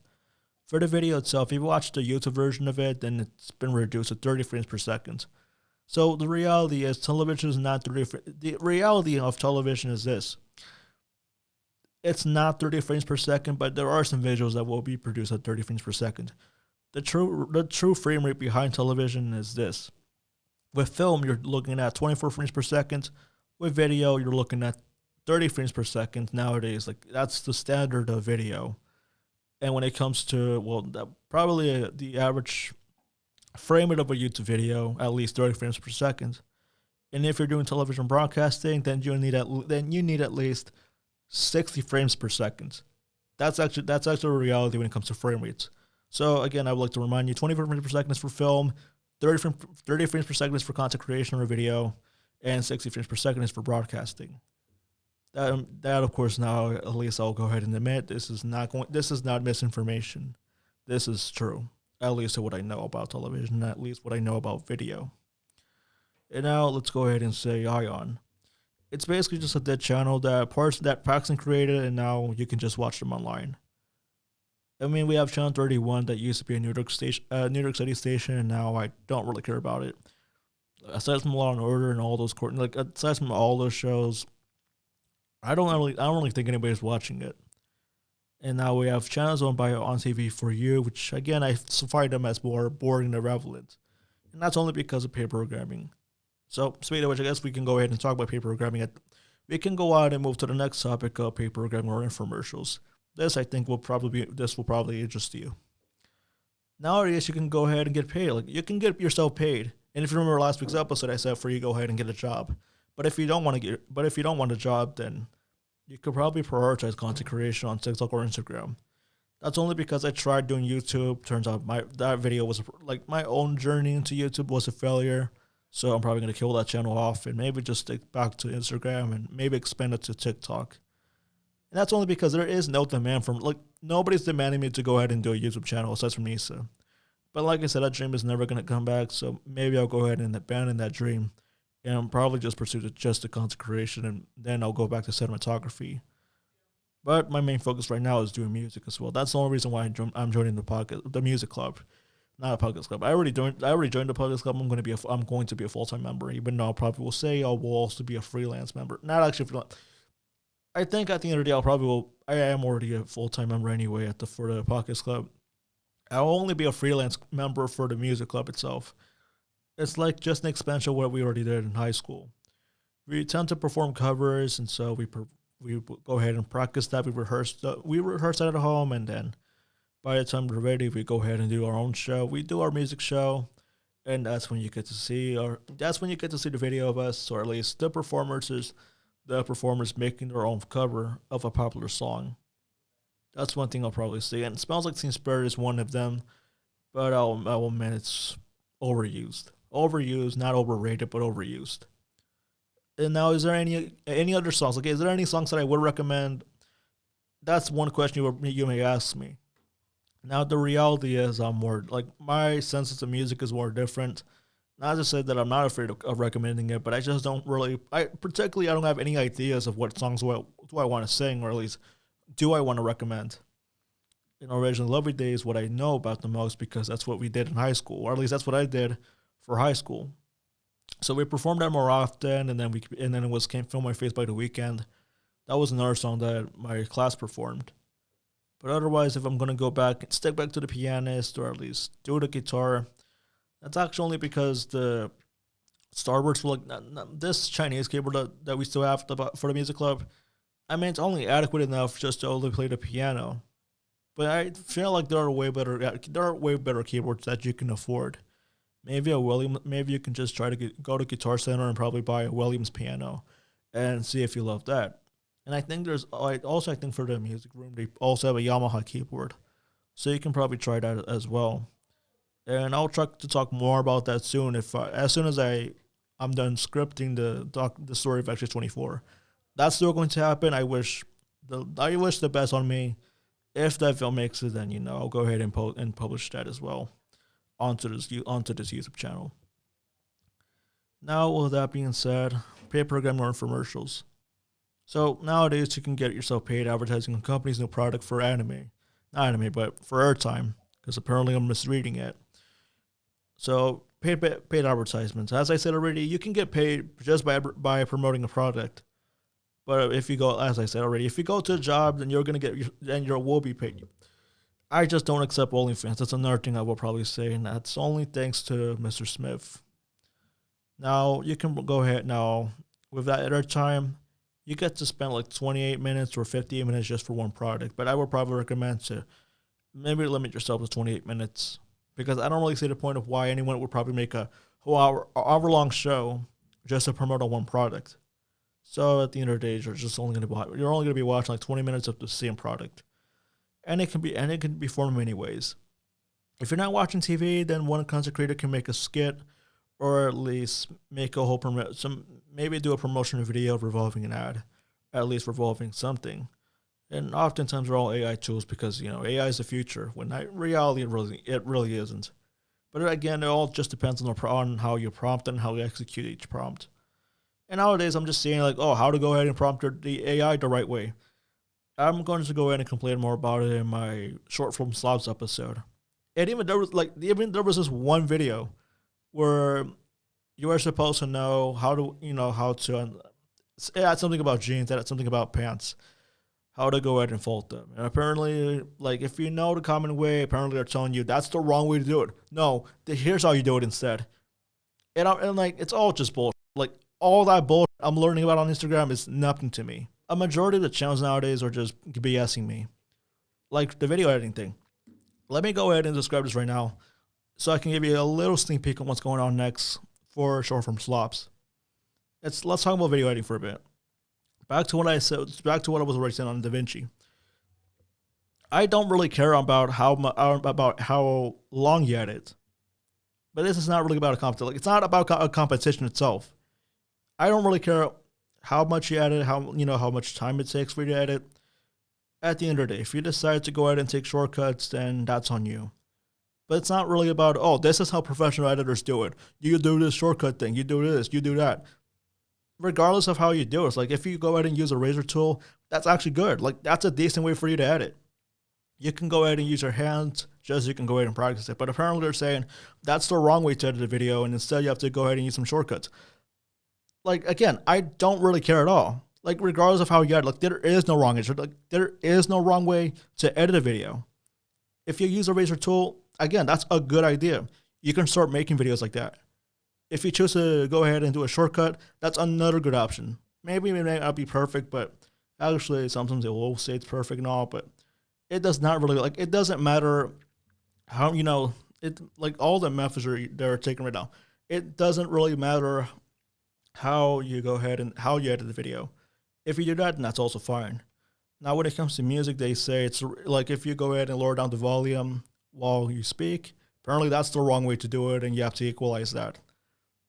For the video itself, if you watch the YouTube version of it, then it's been reduced to 30 frames per second. So the reality is, television is not 30. The reality of television is this: it's not 30 frames per second, but there are some visuals that will be produced at 30 frames per second. The true frame rate behind television is this: with film, you're looking at 24 frames per second. With video, you're looking at 30 frames per second nowadays. Like, that's the standard of video. And when it comes to, probably the average frame rate of a YouTube video, at least 30 frames per second. And if you're doing television broadcasting, then you need at least 60 frames per second. That's actually a reality when it comes to frame rates. So again, I would like to remind you, 24 frames per second is for film, 30 frames per second is for content creation or video, and 60 frames per second is for broadcasting. That of course now at least I'll go ahead and admit this is not misinformation. This is true. At least to what I know about television, at least what I know about video. And now let's go ahead and say Ion. It's basically just a dead channel that Paxton created, and now you can just watch them online. I mean, we have Channel 31 that used to be a New York City station, and now I don't really care about it. Aside from Law and Order and all those aside from all those shows, I don't really think anybody's watching it. And now we have channels owned by On TV for You, which again I find them as more boring and irrelevant, and that's only because of pay programming. So, speaking of which, I guess we can go ahead and talk about pay programming. We can go out and move to the next topic of pay programming or infomercials. This will probably interest you. Nowadays, you can go ahead and get paid. Like you can get yourself paid. And if you remember last week's episode, I said for you go ahead and get a job. But if you don't want a job, then you could probably prioritize content creation on TikTok or Instagram. That's only because I tried doing YouTube. Turns out that video was like my own journey into YouTube was a failure. So I'm probably gonna kill that channel off and maybe just stick back to Instagram and maybe expand it to TikTok. And that's only because there is no demand from nobody's demanding me to go ahead and do a YouTube channel aside from Nisa. But like I said, that dream is never gonna come back. So maybe I'll go ahead and abandon that dream and probably just pursue just the content creation, and then I'll go back to cinematography. But my main focus right now is doing music as well. That's the only reason why I'm joining the music club, not a podcast club. I already joined the podcast club. I'm going to be a full time member, even though I probably will say I will also be a freelance member. Not actually freelance. I think at the end of the day, I am already a full time member anyway for the podcast club. I'll only be a freelance member for the music club itself. It's like just an expansion of what we already did in high school. We tend to perform covers, and so we go ahead and practice that. We rehearse that at home, and then by the time we're ready, we go ahead and do our own show. We do our music show, and that's when you get to see the video of us, or at least the performers making their own cover of a popular song. That's one thing I'll probably see. And it Smells Like Teen Spirit is one of them, but I'll admit it's overused. Overused, not overrated, but overused. And now, is there any other songs? Is there any songs that I would recommend? That's one question you may ask me. Now, the reality is, my sense of music is more different. Not to say that I'm not afraid of recommending it, but I just don't really. I don't have any ideas of what songs do I want to sing, or at least do I want to recommend. Originally Lovely Day is what I know about the most because that's what we did in high school, or at least that's what I did for high school. So we performed that more often, and then it was Can't Feel My Face by The Weeknd. That was another song that my class performed. But otherwise, if I'm gonna go back and stick back to the pianist, or at least do the guitar, that's actually only because the Starburst for this Chinese keyboard that we still have for the music club. I mean, it's only adequate enough just to only play the piano. But I feel like there are way better keyboards that you can afford. Maybe you can just try to go to Guitar Center and probably buy a Williams piano and see if you love that. And I think I think for the music room, they also have a Yamaha keyboard. So you can probably try that as well. And I'll try to talk more about that soon as soon as I'm done scripting the story of X24. That's still going to happen. I wish the best on me. If that film makes it, then I'll go ahead and publish that as well onto this YouTube channel. Now, with that being said, pay program or infomercials. So nowadays, you can get yourself paid advertising on companies' new product for not anime, but for airtime, because apparently I'm misreading it. So paid advertisements. As I said already, you can get paid just by promoting a product. But if you go to a job, then you will be paid. I just don't accept OnlyFans. That's another thing I will probably say, and that's only thanks to Mr. Smith. Now, you can go ahead now. With that airtime, you get to spend 28 minutes or 58 minutes just for one product. But I would probably recommend to maybe limit yourself to 28 minutes, because I don't really see the point of why anyone would probably make a whole hour-long show just to promote one product. So at the end of the day, you're only going to be watching 20 minutes of the same product. And it can be formed in many ways. If you're not watching TV, then one content creator can make a skit, or at least make a whole maybe do a promotional video revolving an ad, at least revolving something. And oftentimes they're all AI tools because, AI is the future, when in reality it really isn't. But again, it all just depends on how you prompt and how you execute each prompt. And nowadays I'm just saying how to go ahead and prompt the AI the right way. I'm going to go ahead and complain more about it in my short film SLAOs episode. And even there was this one video where you were supposed to know how to add something about jeans, add something about pants, how to go ahead and fold them. And apparently, if you know the common way, apparently they're telling you that's the wrong way to do it. No, here's how you do it instead. And it's all just bullshit. All that bullshit I'm learning about on Instagram is nothing to me. A majority of the channels nowadays are just BSing me. Like the video editing thing. Let me go ahead and describe this right now so I can give you a little sneak peek on what's going on next for short form SLAOs. Let's talk about video editing for a bit. Back to what I was already saying on DaVinci. I don't really care about how long you edit. But this is not really about a competition. It's not about a competition itself. I don't really care how much you edit, how much time it takes for you to edit. At the end of the day, if you decide to go ahead and take shortcuts, then that's on you. But it's not really about, this is how professional editors do it. You do this shortcut thing, you do this, you do that. Regardless of how you do it, if you go ahead and use a razor tool, that's actually good. That's a decent way for you to edit. You can go ahead and use your hands, just so you can go ahead and practice it. But apparently they're saying that's the wrong way to edit a video, and instead you have to go ahead and use some shortcuts. Again, I don't really care at all. Regardless of how you edit, there is no wrong answer. There is no wrong way to edit a video. If you use a razor tool, again, that's a good idea. You can start making videos like that. If you choose to go ahead and do a shortcut, that's another good option. Maybe it may not be perfect, but actually sometimes it will say it's perfect and all, but it does not really, it doesn't matter how, all the methods they're taking right now. It doesn't really matter how you go ahead and how you edit the video. If you do that, then that's also fine. Now, when it comes to music, they say it's if you go ahead and lower down the volume while you speak, apparently that's the wrong way to do it, and you have to equalize that.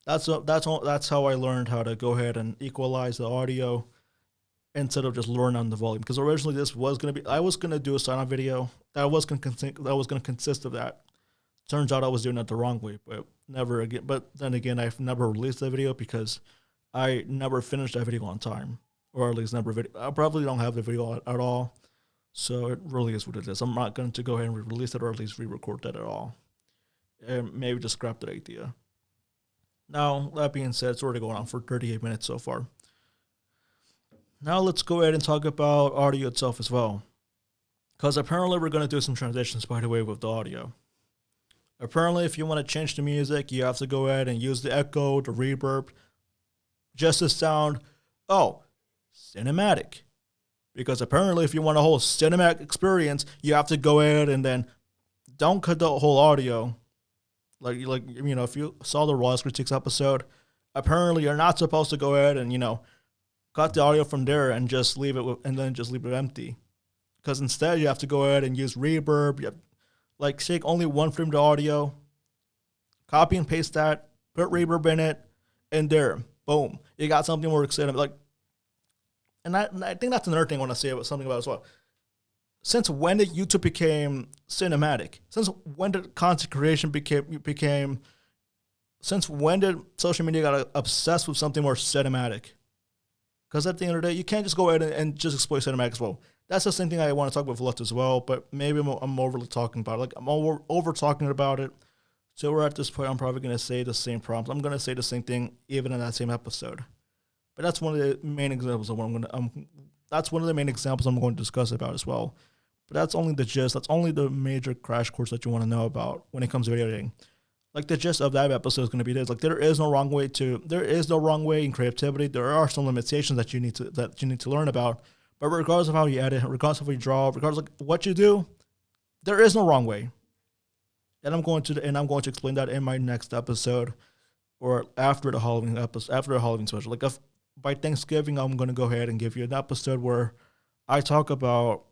That's how I learned how to go ahead and equalize the audio instead of just lowering down the volume. Because originally I was gonna do a sign-off video that was gonna consist of that. Turns out I was doing it the wrong way, but never again. But then again, I've never released the video because I never finished that video on time, or at least never video. I probably don't have the video at all, so it really is what it is. I'm not going to go ahead and re-release it, or at least re-record that at all, and maybe just scrap that idea. Now, that being said, it's already going on for 38 minutes so far. Now let's go ahead and talk about audio itself as well, because apparently we're going to do some transitions, by the way, with the audio. Apparently, if you want to change the music, you have to go ahead and use the echo, the reverb, just to sound, cinematic. Because apparently, if you want a whole cinematic experience, you have to go ahead and then don't cut the whole audio. If you saw the Rawest Critiques episode, apparently you're not supposed to go ahead and, cut the audio from there and just leave it empty. Because instead, you have to go ahead and use reverb. You have, take only one frame of the audio, copy and paste that, put reverb in it, and there, boom, you got something more exciting. And I think that's another thing I want to say about something about as well. Since when did YouTube became cinematic? Since when did content creation became? Since when did social media got obsessed with something more cinematic? Because at the end of the day, you can't just go ahead and just exploit cinematic as well. That's the same thing I want to talk about Left as well, but maybe I'm overly talking about it. I'm over talking about it. So we're at this point, I'm probably going to say the same prompt. I'm going to say the same thing even in that same episode. But that's one of the main examples of what that's one of the main examples I'm going to discuss about as well. But that's only the gist. That's only the major crash course that you want to know about when it comes to video editing. The gist of that episode is going to be this: there is no wrong way in creativity. There are some limitations that you need to learn about. But regardless of how you edit, regardless of how you draw, regardless of what you do, there is no wrong way. And I'm going to explain that in my next episode, or after the Halloween special. By Thanksgiving, I'm going to go ahead and give you an episode where I talk about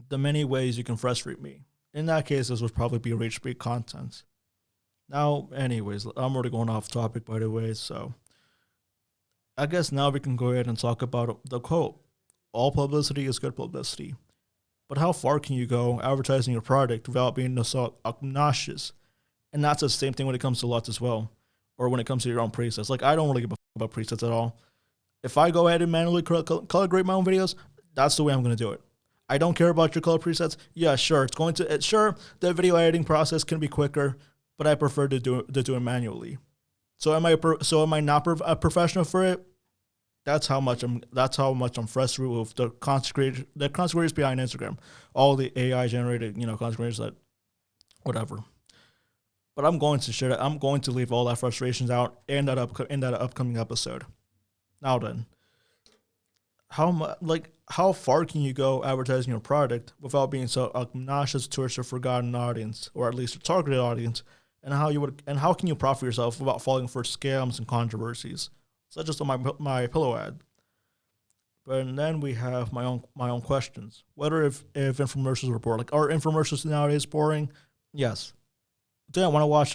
the many ways you can frustrate me. In that case, this would probably be rage bait content. Now, anyways, I'm already going off topic, by the way, so I guess now we can go ahead and talk about the quote. all publicity is good publicity. But how far can you go advertising your product without being so obnoxious? And that's the same thing when it comes to LUTs as well, or when it comes to your own presets. Like, I don't really give a fuck about presets at all. If I go ahead and manually color grade my own videos, that's the way I'm going to do it. I don't care about your color presets. Yeah, sure, sure, the video editing process can be quicker, but I prefer to do it manually. So am I not a professional for it? That's how much I'm frustrated with the content creators behind Instagram, all the AI generated content creators that whatever. But I'm going to share that. I'm going to leave all that frustrations out in that upcoming episode. Now then, how far can you go advertising your product without being so obnoxious towards your forgotten audience, or at least your targeted audience, and how can you profit yourself without falling for scams and controversies, such as my pillow ad? But then we have my own questions. Whether if infomercials were boring, are infomercials nowadays boring? Yes. Do I want to watch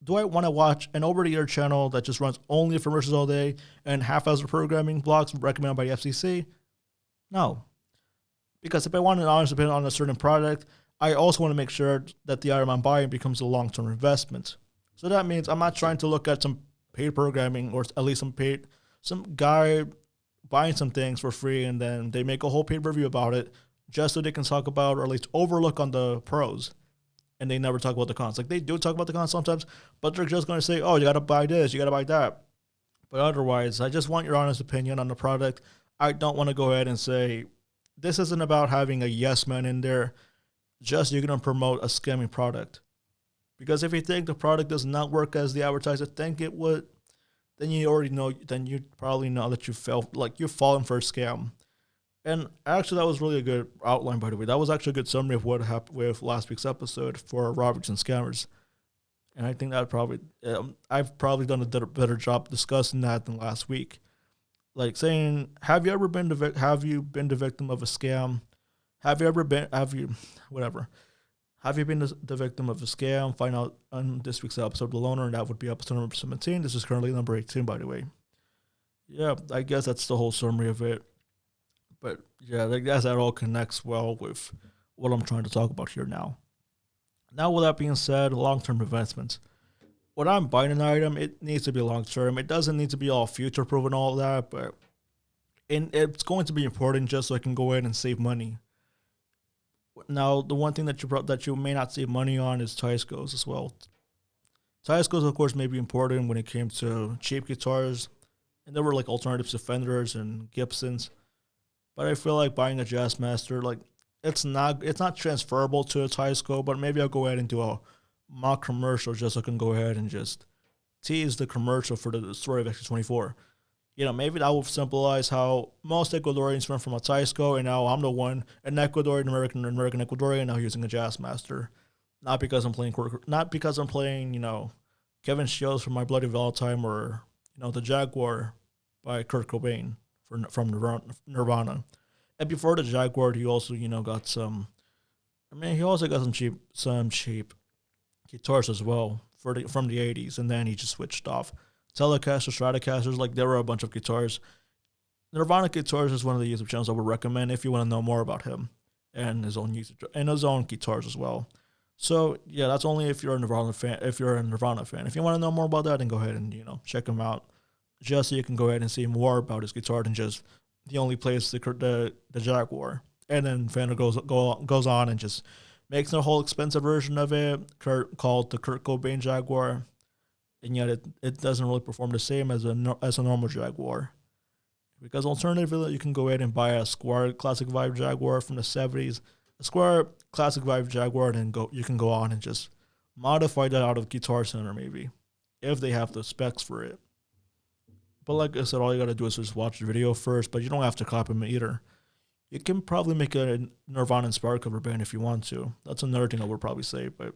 Do I want to watch an over-the-air channel that just runs only infomercials all day and half-hour programming blocks recommended by the FCC? No. Because if I want an honest opinion on a certain product, I also want to make sure that the item I'm buying becomes a long-term investment. So that means I'm not trying to look at some paid programming, or at least some guy buying some things for free and then they make a whole paid review about it just so they can talk about, or at least overlook on the pros. And they never talk about the cons. Like, they do talk about the cons sometimes, but they're just going to say, oh, you got to buy this, you got to buy that. But otherwise, I just want your honest opinion on the product. I don't want to go ahead and say, this isn't about having a yes man in there, just you're going to promote a scammy product. Because if you think the product does not work as the advertiser think it would, then you probably know that you've fallen for a scam. And actually, that was really a good outline, by the way. That was actually a good summary of what happened with last week's episode for Robertson Scammers. And I think that I've probably done a better job discussing that than last week. Like saying, have you been the victim of a scam? Have you been the victim of a scam? Find out on this week's episode of The Loner, and that would be episode number 17. This is currently number 18, by the way. Yeah, I guess that's the whole summary of it. But yeah, I guess that all connects well with what I'm trying to talk about here now. Now, with that being said, long-term investments. When I'm buying an item, it needs to be long-term. It doesn't need to be all future-proof and all that, but it's going to be important just so I can go in and save money. Now, the one thing that you may not save money on is tie scos as well. Tie scos, of course, may be important when it came to cheap guitars, and there were like alternatives to Fenders and Gibsons. But I feel like buying a Jazzmaster, like, it's not transferable to a tie sco, but maybe I'll go ahead and do a mock commercial just so I can go ahead and just tease the commercial for the story of X24. Maybe that will symbolize how most Ecuadorians went from a tie sco, and now I'm the one, an Ecuadorian American Ecuadorian now using a Jazzmaster. Not because I'm playing Kevin Shields from My Bloody Valentine, or the Jaguar by Kurt Cobain from Nirvana. And before the Jaguar, he also got some cheap guitars as well from the 80s, and then he just switched off. Telecasters, Stratocasters, like, there were a bunch of guitars. Nirvana Guitars is one of the YouTube channels I would recommend if you want to know more about him and his own guitars as well. So yeah, that's only if you're a Nirvana fan. If you want to know more about that, then go ahead and check him out, just so you can go ahead and see more about his guitar than just he only plays the Jaguar. And then Fender goes on and just makes a whole expensive version of it called the Kurt Cobain Jaguar, and yet it doesn't really perform the same as a normal Jaguar. Because alternatively, you can go ahead and buy a Squire Classic Vibe Jaguar from the 70s, a Squire Classic Vibe Jaguar, and then you can go on and just modify that out of Guitar Center maybe, if they have the specs for it. But like I said, all you gotta do is just watch the video first, but you don't have to copy them either. You can probably make a Nirvana-inspired cover band if you want to. That's another thing I would probably say. But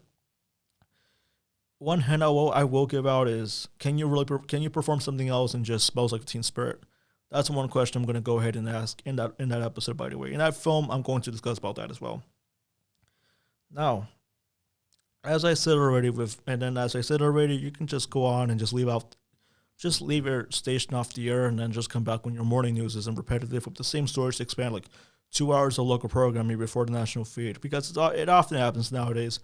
one hint I will give out is, can you perform something else and just Smells Like Teen Spirit? That's one question I'm going to go ahead and ask in that episode, by the way. In that film, I'm going to discuss about that as well. Now, as I said already, you can just go on and just leave out just leave your station off the air and then just come back when your morning news isn't repetitive with the same stories to expand like 2 hours of local programming before the national feed, because it often happens nowadays.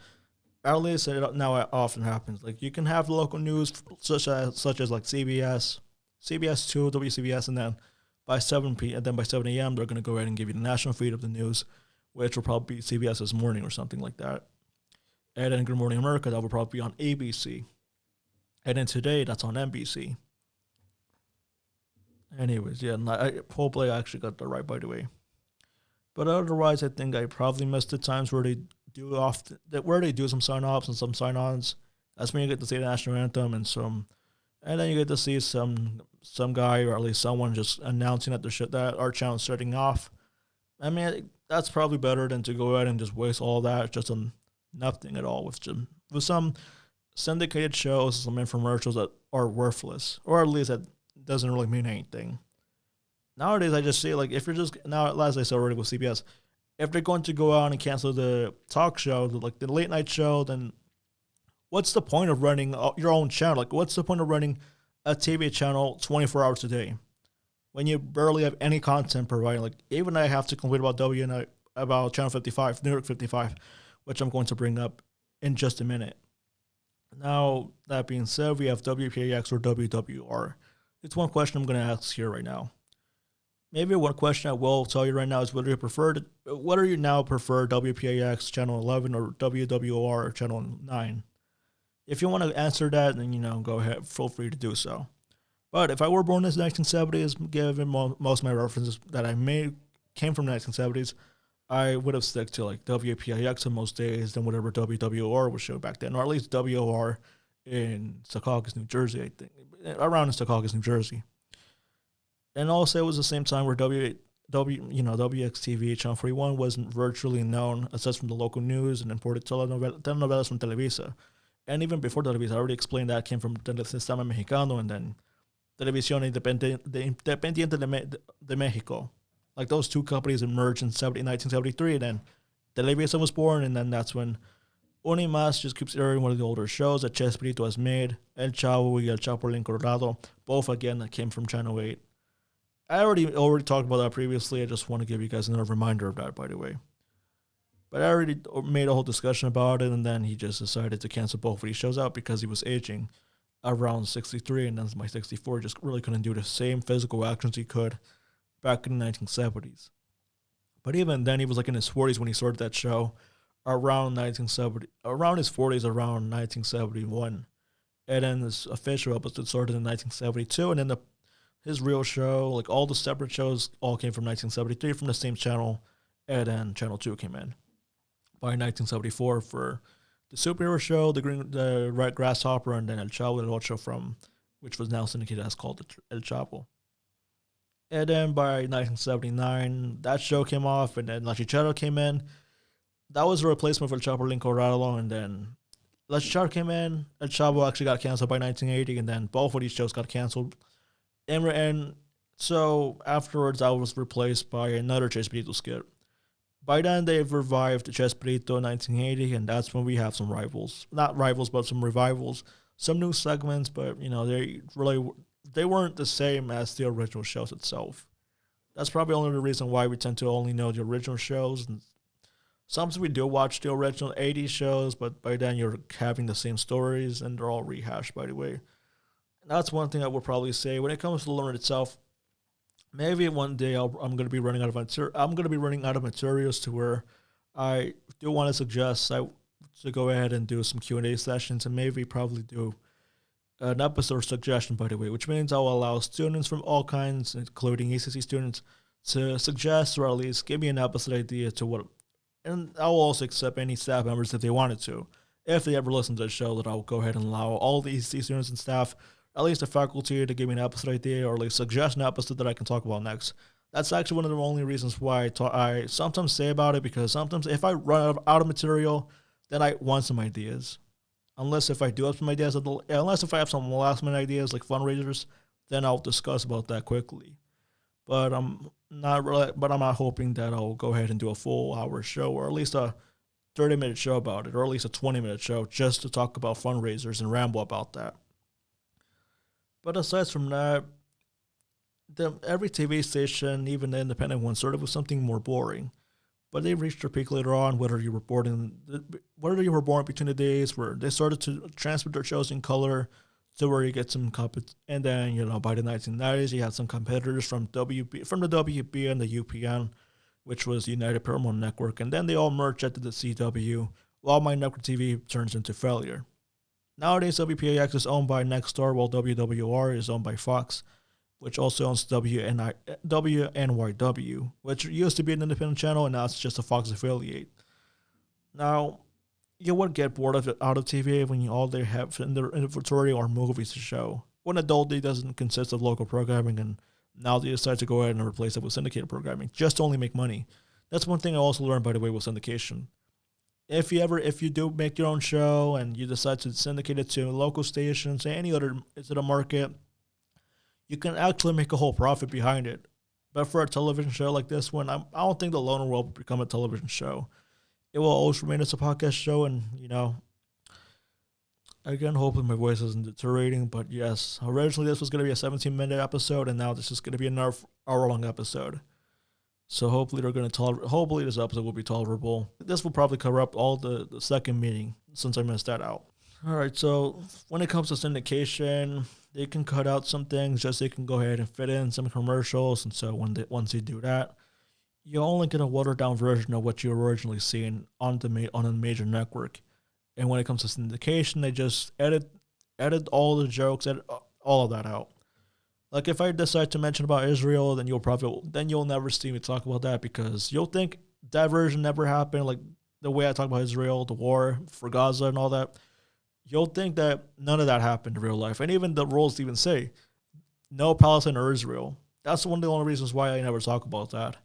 At least now it often happens. Like you can have local news such as like CBS2, WCBS, and then by 7 p. and then by 7 a.m. they're gonna go ahead and give you the national feed of the news, which will probably be CBS's morning or something like that. And then Good Morning America, that will probably be on ABC. And then Today, that's on NBC. Anyways, yeah, hopefully I actually got that right, by the way. But otherwise, I think I probably missed the times where they do some sign-offs and some sign-ons. That's when you get to see the national anthem and then you get to see some guy, or at least someone, just announcing that our channel's starting off. I mean, that's probably better than to go ahead and just waste all that just on nothing at all, with some syndicated shows, some infomercials that are worthless, or at least that doesn't really mean anything. Nowadays, I just see, like, if you're just, now, as I said already with CBS, if they're going to go out and cancel the talk show, the late night show, then what's the point of running your own channel? Like, what's the point of running a TV channel 24 hours a day when you barely have any content provided? Like, even I have to complain about Channel 55, New York 55, which I'm going to bring up in just a minute. Now, that being said, we have WPAX or WWR. It's one question I'm going to ask here right now. Maybe one question I will tell you right now is whether you now prefer WPAX Channel 11 or WWR Channel 9. If you want to answer that, then, go ahead, feel free to do so. But if I were born in the 1970s, given most of my references that I made came from the 1970s, I would have stuck to like WPIX on most days than whatever WWR would show back then, or at least WOR in Secaucus, New Jersey, I think, around in Secaucus, New Jersey. And also, it was the same time where WXTV Channel 41 wasn't virtually known, aside from the local news and imported telenovelas from Televisa. And even before Televisa, I already explained that came from Telesistema Mexicano and then Televisión Independiente de Mexico. Like, those two companies emerged in 1973, and then Televisa was born, and then that's when Unimas just keeps airing one of the older shows that Chespirito has made, El Chavo y El Chapulín Colorado, both, again, that came from Channel 8. I already talked about that previously. I just want to give you guys another reminder of that, by the way. But I already made a whole discussion about it, and then he just decided to cancel both of these shows out because he was aging around 63, and then by 64, just really couldn't do the same physical actions he could back in the 1970s. But even then, he was like in his 40s when he started that show, around his 40s, around 1971. And then this official episode started in 1972, and then his real show, like all the separate shows, all came from 1973 from the same channel, and then Channel 2 came in by 1974 for the superhero show, the Red Grasshopper, and then El Chavo del Ocho which was now syndicated as called El Chapo. And then by 1979, that show came off, and then La Chicharra came in. That was a replacement for El Chapulín Colorado, and then La Chicharra came in. El Chavo actually got canceled by 1980, and then both of these shows got canceled. And so afterwards, I was replaced by another Chespirito skit. By then, they've revived Chespirito in 1980, and that's when we have some rivals. Not rivals, but some revivals. Some new segments, but, they weren't the same as the original shows itself. That's probably only the reason why we tend to only know the original shows. And sometimes we do watch the original 80s shows, but by then you're having the same stories, and they're all rehashed, by the way. That's one thing I would probably say. When it comes to LONER itself, maybe one day I'm going to be running out of materials to where I do want to suggest to go ahead and do some Q&A sessions, and maybe probably do an episode suggestion, by the way, which means I'll allow students from all kinds, including ECC students, to suggest or at least give me an episode idea to what, and I'll also accept any staff members if they wanted to. If they ever listen to the show, that I'll go ahead and allow all the ECC students and staff, at least the faculty, to give me an episode idea or at least suggest an episode that I can talk about next. That's actually one of the only reasons why I sometimes say about it, because sometimes if I run out of material, then I want some ideas. Unless if I do have some ideas, unless if I have some last minute ideas like fundraisers, then I'll discuss about that quickly. But I'm not hoping that I'll go ahead and do a full hour show, or at least a 30-minute show about it, or at least a 20-minute show just to talk about fundraisers and ramble about that. But aside from that, every TV station, even the independent ones, started with something more boring. But they reached their peak later on, whether you were born between the days where they started to transmit their shows in color to where you get some and then by the 1990s you had some competitors from the WB and the UPN, which was United Paramount Network, and then they all merged into the CW. While my network TV turns into failure. Nowadays, WPAX is owned by Nexstar, while WWR is owned by Fox, which also owns WNYW, which used to be an independent channel, and now it's just a Fox affiliate. Now, you would get bored of it out of TV when all they have in their inventory are movies to show. When adult day doesn't consist of local programming, and now they decide to go ahead and replace it with syndicated programming, just to only make money. That's one thing I also learned, by the way, with syndication. If you do make your own show and you decide to syndicate it to local stations, any other to the market, you can actually make a whole profit behind it. But for a television show like this one, I don't think the Loner will become a television show. It will always remain as a podcast show, and again, hopefully my voice isn't deteriorating. But yes, originally this was going to be a 17-minute episode, and now this is going to be an hour-long episode. So hopefully hopefully this episode will be tolerable. This will probably cover up all the second meeting since I missed that out. All right, so when it comes to syndication, they can cut out some things just so they can go ahead and fit in some commercials. And so once they do that, you only get a watered-down version of what you originally seen on a major network. And when it comes to syndication, they just edit all the jokes, edit all of that out. Like if I decide to mention about Israel, then you'll never see me talk about that because you'll think that version never happened. Like the way I talk about Israel, the war for Gaza and all that, you'll think that none of that happened in real life. And even the rules even say no Palestine or Israel. That's one of the only reasons why I never talk about that.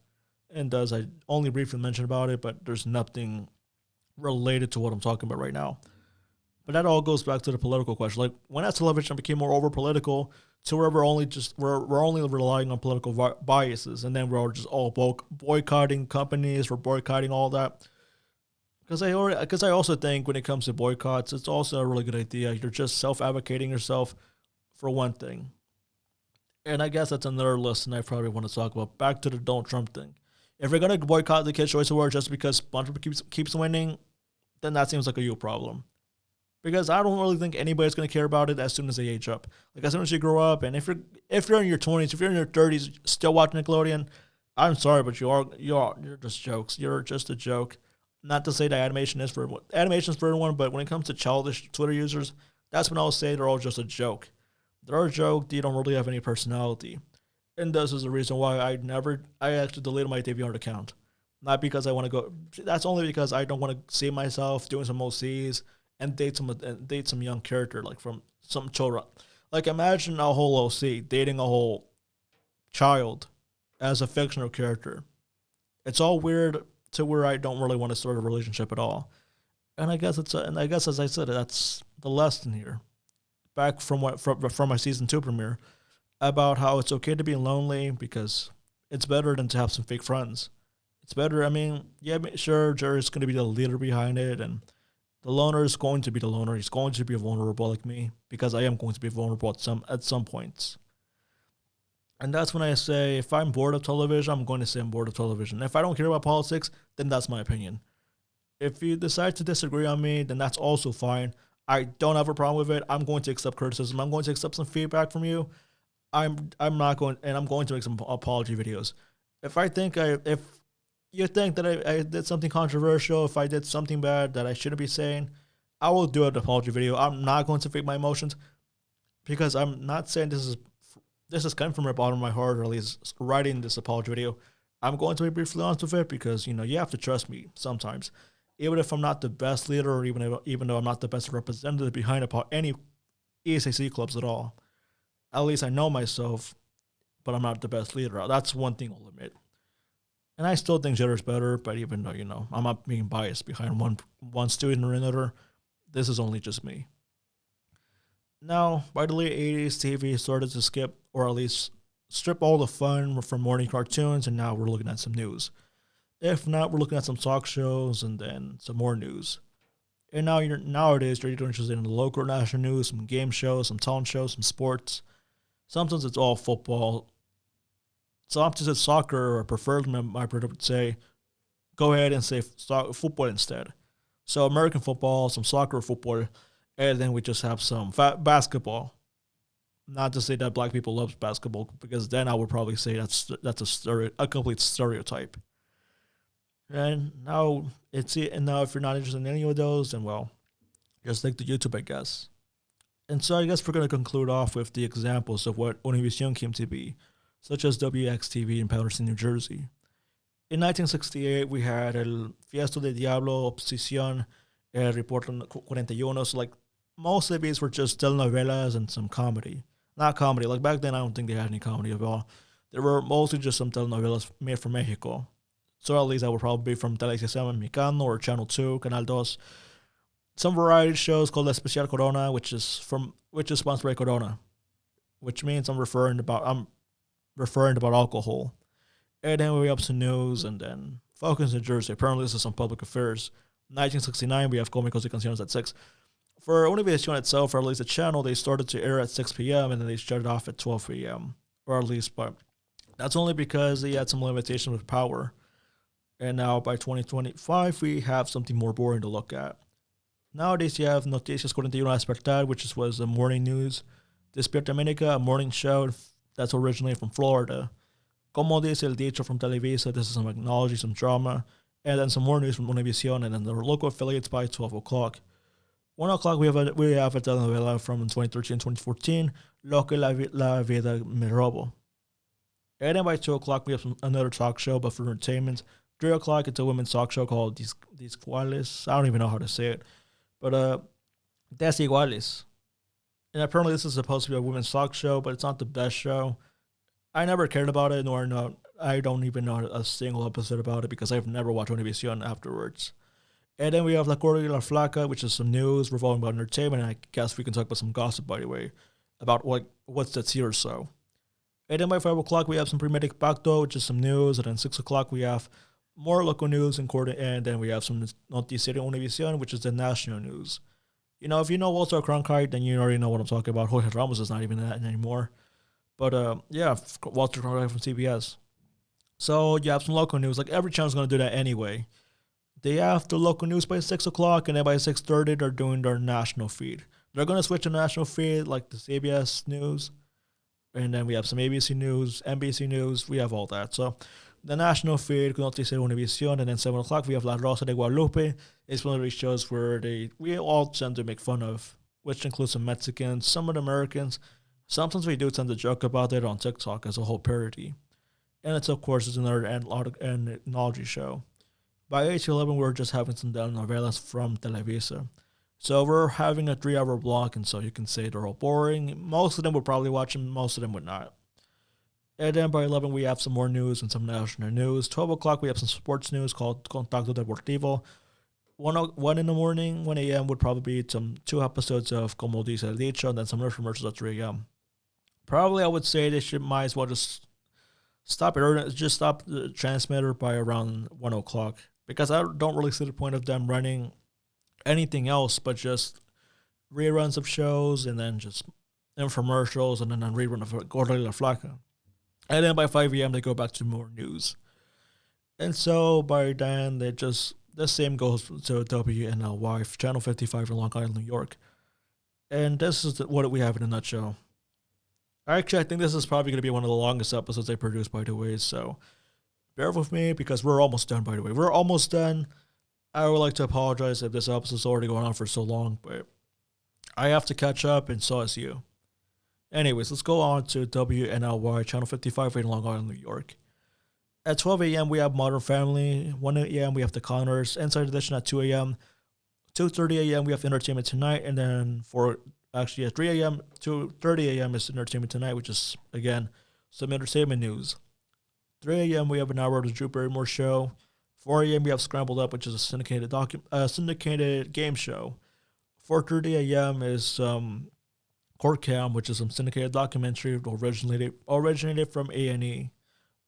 And I only briefly mention about it, but there's nothing related to what I'm talking about right now. But that all goes back to the political question. Like when that television became more over political, to where we're only relying on political biases, and then we're just all boycotting companies, we're boycotting all that. Because I also think when it comes to boycotts, it's also a really good idea. You're just self-advocating yourself for one thing. And I guess that's another lesson I probably want to talk about. Back to the Donald Trump thing. If you're going to boycott the Kids' Choice Award just because SpongeBob keeps winning, then that seems like a you problem. Because I don't really think anybody's going to care about it as soon as they age up. Like as soon as you grow up, and if you're in your 20s, if you're in your 30s, still watching Nickelodeon, I'm sorry, but you're just jokes. You're just a joke. Not to say that animation is for everyone, but when it comes to childish Twitter users, that's when I'll say they're all just a joke. They're a joke. They don't really have any personality. And this is the reason why I actually deleted my DeviantArt account. Not because I want to go. That's only because I don't want to see myself doing some OCs and date some young character, like from some children. Like imagine a whole OC dating a whole child as a fictional character. It's all weird to where I don't really want to start a relationship at all. And I guess as I said, that's the lesson here. Back from my season 2 premiere about how it's okay to be lonely because it's better than to have some fake friends. It's better. I mean, yeah, sure, Jerry's going to be the leader behind it, and the loner is going to be the loner. He's going to be vulnerable like me because I am going to be vulnerable at some points. And that's when I say, if I'm bored of television, I'm going to say I'm bored of television. If I don't care about politics, then that's my opinion. If you decide to disagree on me, then that's also fine. I don't have a problem with it. I'm going to accept criticism. I'm going to accept some feedback from you. I'm going to make some apology videos. If you think that I did something controversial, if I did something bad that I shouldn't be saying, I will do an apology video. I'm not going to fake my emotions because I'm not saying this is coming from the bottom of my heart, or at least writing this apology video. I'm going to be briefly honest with it because, you have to trust me sometimes. Even if I'm not the best leader, or even though I'm not the best representative behind any ESAC clubs at all, at least I know myself, but I'm not the best leader. That's one thing I'll admit. And I still think Jitter's better, but even though, I'm not being biased behind one student or another, this is only just me. Now, by the late 80s, TV started to skip, or at least strip all the fun from morning cartoons, and now we're looking at some news. If not, we're looking at some talk shows and then some more news. And nowadays, you're either interested in the local or national news, some game shows, some talent shows, some sports. Sometimes it's all football. Sometimes it's soccer, or preferably my brother would say, go ahead and say football instead. So American football, some soccer, football, and then we just have some basketball. Not to say that black people love basketball, because then I would probably say that's a complete stereotype. And now it's it. And now if you're not interested in any of those, then well, just stick to YouTube, I guess. And so I guess we're gonna conclude off with the examples of what Univision came to be, such as WXTV in Patterson, New Jersey. In 1968, we had El Fiesta de Diablo, Oposición, El Reporte 41. So, like, most of these were just telenovelas and some comedy. Not comedy. Like, back then, I don't think they had any comedy at all. There were mostly just some telenovelas made from Mexico. So, at least that would probably be from Televisión Mexicano or Channel 2, Canal 2. Some variety shows called Especial Corona, which is sponsored by Corona, which means I'm referring about alcohol. And then we have some news, and then Focus New Jersey. Apparently, this is some public affairs. 1969, we have Cómicos y Canciones at 6. For Univision itself, or at least the channel, they started to air at 6 p.m. and then they started off at 12 p.m. Or at least, but that's only because they had some limitation with power. And now by 2025, we have something more boring to look at. Nowadays, you have Noticias 41 Despertar, which was the morning news. Despierta América, a morning show that's originally from Florida. Como dice el dicho from Televisa, this is some technology, some drama, and then some more news from Univision, and then the local affiliates by 12 o'clock. 1 o'clock, we have a telenovela from 2013 2014, Lo que la vida me robo. And then by 2 o'clock, we have another talk show, but for entertainment. 3 o'clock, it's a women's talk show called Desiguales. I don't even know how to say it. But, Desiguales. And apparently this is supposed to be a women's talk show, but it's not the best show. I never cared about it, I don't even know a single episode about it because I've never watched Univision afterwards. And then we have La Gorda y la Flaca, which is some news revolving about entertainment, and I guess we can talk about some gossip, by the way, about what's that's here or so. And then by 5 o'clock, we have some Primeric Pacto, which is some news, and then 6 o'clock, we have more local news in Corte, and then we have some Noticiero Univision, which is the national news. You know, if you know Walter Cronkite, then you already know what I'm talking about. Jorge Ramos is not even that anymore. But, yeah, Walter Cronkite from CBS. So you have some local news. Like, every channel's going to do that anyway. They have the local news by 6 o'clock, and then by 6:30, they're doing their national feed. They're going to switch to national feed, like the CBS News. And then we have some ABC News, NBC News. We have all that. So the national feed, Noticiero Univision, and then 7 o'clock, we have La Rosa de Guadalupe. It's one of these shows where we all tend to make fun of, which includes some Mexicans, some of the Americans. Sometimes we do tend to joke about it on TikTok as a whole parody. And it's, of course, it's another ethnology show. By 8 to 11, we're just having some novelas from Televisa. So we're having a 3-hour block, and so you can say they're all boring. Most of them would probably watch them, most of them would not. And then by 11, we have some more news and some national news. 12 o'clock, we have some sports news called Contacto Deportivo. 1 in the morning, 1 a.m. would probably be some 2 episodes of Como Dice el Dicho, and then some commercials at 3 a.m. Probably I would say they might as well just stop it, or just stop the transmitter by around 1 o'clock. Because I don't really see the point of them running anything else but just reruns of shows and then just infomercials and then a rerun of Gorda y la Flaca. And then by 5 a.m. they go back to more news. And so by then the same goes to WNLY, Channel 55 in Long Island, New York. And this is what we have in a nutshell. Actually, I think this is probably going to be one of the longest episodes they produced, by the way, so bear with me because we're almost done, by the way. We're almost done. I would like to apologize if this episode's already going on for so long, but I have to catch up, and so is you. Anyways, let's go on to WNLY, Channel 55 in Long Island, New York. At 12 a.m., we have Modern Family. 1 a.m., we have The Connors. Inside Edition at 2 a.m. 2:30 a.m., we have Entertainment Tonight, and then at 3 a.m., 2:30 a.m. is Entertainment Tonight, which is, again, some entertainment news. 3 a.m. we have an hour of the Drew Barrymore Show. 4 a.m. we have Scrambled Up, which is a syndicated game show. 4:30 a.m. is Court Cam, which is a syndicated documentary originated from A&E,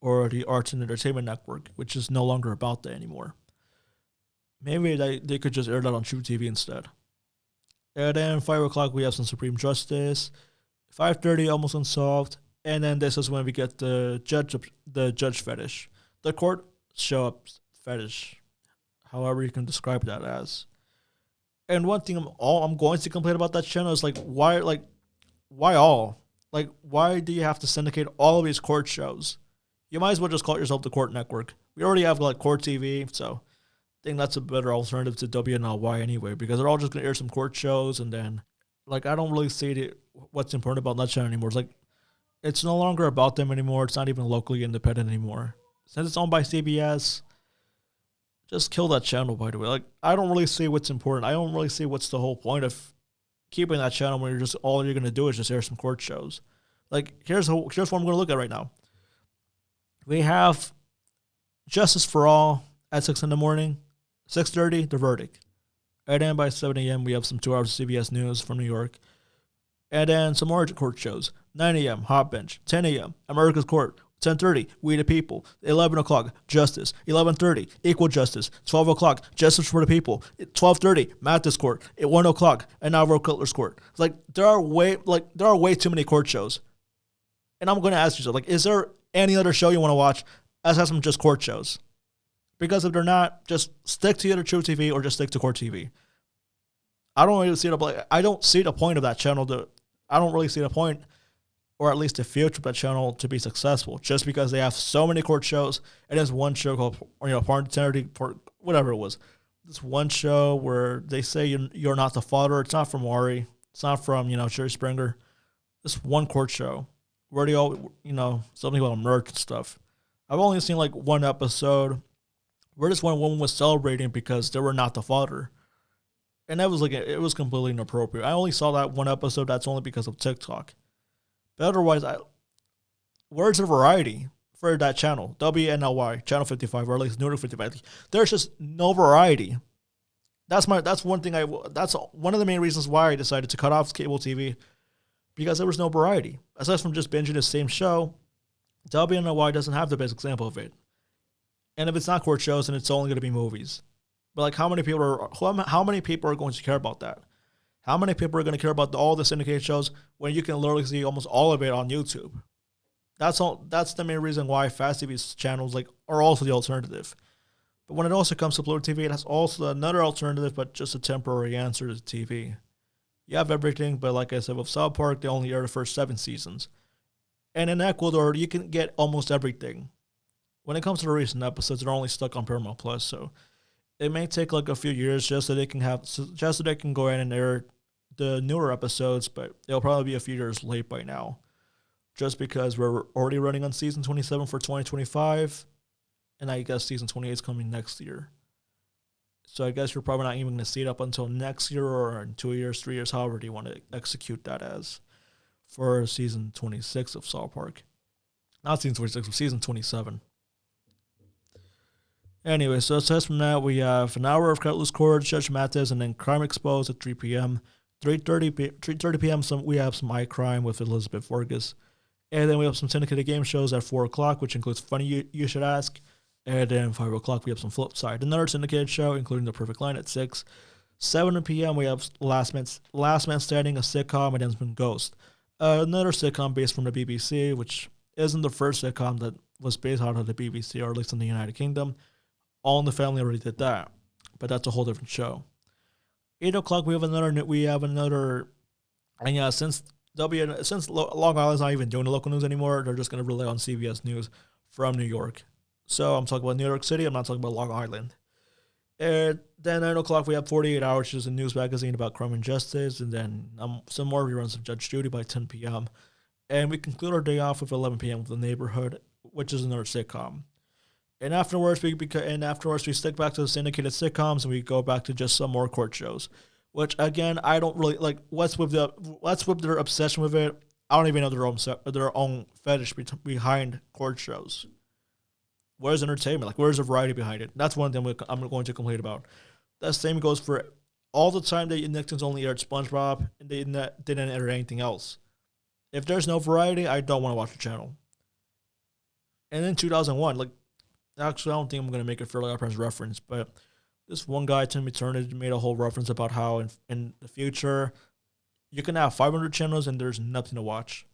or the Arts and Entertainment Network, which is no longer about that anymore. Maybe they could just air that on True TV instead. And then 5 o'clock we have some Supreme Justice. 5:30 almost unsolved, and then this is when we get the judge fetish, the court show up fetish, however you can describe that as. And one thing I'm going to complain about that channel is why all? Why do you have to syndicate all of these court shows? You might as well just call yourself the Court Network. We already have Court TV, so I think that's a better alternative to WNLY anyway, because they're all just gonna air some court shows, and then I don't really see what's important about that channel anymore. It's no longer about them anymore. It's not even locally independent anymore. Since it's owned by CBS, just kill that channel, by the way. I don't really see what's important. I don't really see what's the whole point of keeping that channel when all you're going to do is just air some court shows. Here's what I'm going to look at right now. We have Justice for All at 6 in the morning, 6:30, The Verdict. And then by 7 a.m., we have some 2 hours of CBS News from New York. And then some more court shows. 9 a.m., Hot Bench. 10 a.m., America's Court. 10:30, We the People. 11 o'clock, Justice. 11:30, Equal Justice. 12 o'clock, Justice for the People. 12:30, Mathis Court. At 1 o'clock, and Alvaro Cutler's Court. There are way too many court shows. And I'm going to ask yourself, is there any other show you want to watch aside from just court shows? Because if they're not, just stick to either True TV or just stick to Court TV. I don't really see I don't see the point of that channel. I don't really see the point, or at least the future of that channel, to be successful, just because they have so many court shows. And there's one show called, Pardon Integrity, whatever it was. This one show where they say you're not the father. It's not from Maury. It's not from, Jerry Springer. This one court show where they all, something about American stuff. I've only seen one episode where this one woman was celebrating because they were not the father. And that was it was completely inappropriate. I only saw that one episode. That's only because of TikTok. But otherwise, where's the variety for that channel? WNLY, Channel 55, or at least Neutral 55. There's just no variety. That's one of the main reasons why I decided to cut off cable TV, because there was no variety. Aside from just binging the same show, WNLY doesn't have the best example of it. And if it's not court shows, then it's only going to be movies. But how many people are going to care about that? How many people are going to care about all the syndicated shows when you can literally see almost all of it on YouTube? That's the main reason why Fast TV's channels are also the alternative. But when it also comes to Blue TV, it has also another alternative, but just a temporary answer to TV. You have everything, but like I said, with South Park, they only air the first 7 seasons. And in Ecuador, you can get almost everything. When it comes to the recent episodes, they're only stuck on Paramount Plus, so it may take a few years just so they can go ahead and air the newer episodes, but it'll probably be a few years late by now, just because we're already running on season 27 for 2025, and I guess season 28 is coming next year. So I guess you're probably not even going to see it up until next year or in 2 years, 3 years, however you want to execute that as, for season 26 of South Park. Not season 26, but season 27. Anyway, so aside from that, we have an hour of Cutler's Court, Judge Mathis, and then Crime Exposed at 3 p.m. 3:30 p.m. We have some iCrime with Elizabeth Vargas. And then we have some syndicated game shows at 4 o'clock, which includes Funny You Should Ask. And then 5 o'clock, we have some Flip Side, another syndicated show, including The Perfect Line at 6. 7 p.m., we have Last Man Standing, a sitcom, and then some Ghost. Another sitcom based from the BBC, which isn't the first sitcom that was based out of the BBC, or at least in the United Kingdom. All in the Family already did that, but that's a whole different show. 8 o'clock, we have another, and yeah, since Long Island's not even doing the local news anymore, they're just going to rely on CBS News from New York. So I'm talking about New York City, I'm not talking about Long Island. And then 9 o'clock, we have 48 Hours, which is a news magazine about crime and justice, and then some more reruns of Judge Judy by 10 p.m. And we conclude our day off with 11 p.m. with The Neighborhood, which is another sitcom. And afterwards, we stick back to the syndicated sitcoms, and we go back to just some more court shows. Which again, I don't really like. What's with their obsession with it? I don't even know their own fetish behind court shows. Where's entertainment? Where's the variety behind it? That's one thing I'm going to complain about. That same goes for all the time that Nicktoons only aired SpongeBob and they didn't air anything else. If there's no variety, I don't want to watch the channel. And in 2001, actually, I don't think I'm going to make a Fairly Odd Parents reference, but this one guy, Tim Eternity, made a whole reference about how in the future, You can have 500 channels and there's nothing to watch.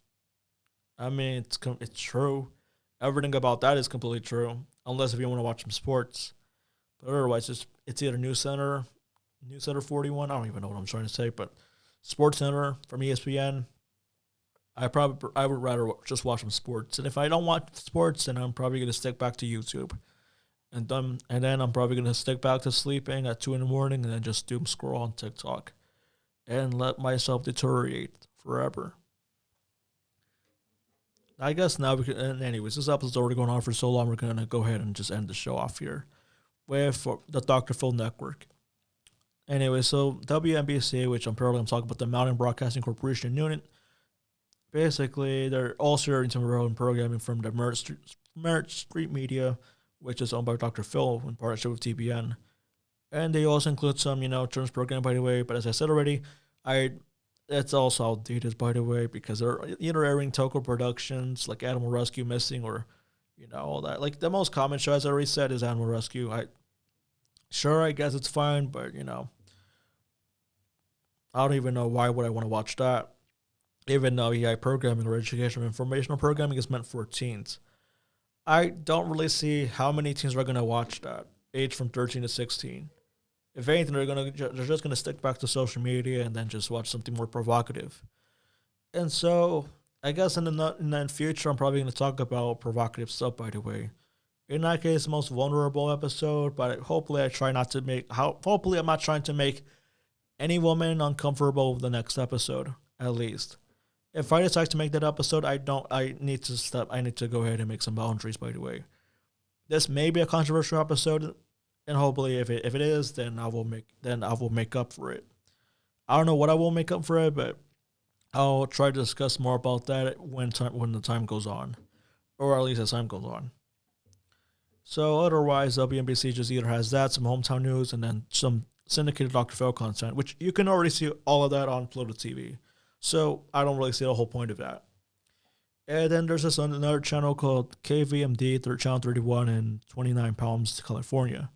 I mean, it's true. Everything about that is completely true, unless if you want to watch some sports. But otherwise, it's either News Center 41. I don't even know what I'm trying to say, but Sports Center from ESPN. I would rather just watch some sports. And if I don't watch sports, then I'm probably gonna stick back to YouTube. And then I'm probably gonna stick back to sleeping at 2 a.m. and then just doom scroll on TikTok and let myself deteriorate forever. I guess now we can. And anyways, this episode's already going on for so long. We're gonna go ahead and just end the show off here with the Dr. Phil Network. Anyway, so WNBC, which I'm talking about the Mountain Broadcasting Corporation in Newton. Basically, they're also sharing some relevant programming from the Merritt Street Media, which is owned by Dr. Phil in partnership with TBN. And they also include some, children's programming, by the way. But as I said already, it's also outdated, by the way, because they're either airing Toko productions like Animal Rescue Missing or, all that. Like, the most common show, as I already said, is Animal Rescue. I guess it's fine, but, I don't even know why would I want to watch that. Even though EI programming or educational informational programming is meant for teens. I don't really see how many teens are going to watch that, age from 13 to 16. If anything, they're just going to stick back to social media and then just watch something more provocative. And so, I guess in the future, I'm probably going to talk about provocative stuff, by the way. In that case, the most vulnerable episode, but hopefully I'm not trying to make any woman uncomfortable with the next episode, at least. If I decide to make that episode, I need to go ahead and make some boundaries, by the way. This may be a controversial episode, and hopefully if it is, then I will make up for it. I don't know what I will make up for it, but I'll try to discuss more about that when the time goes on. Or at least as time goes on. So otherwise, WNBC just either has that, some hometown news, and then some syndicated Dr. Phil content, which you can already see all of that on Pluto TV. So I don't really see the whole point of that. And then there's another channel called KVMD, channel 31 in 29 Palms, California.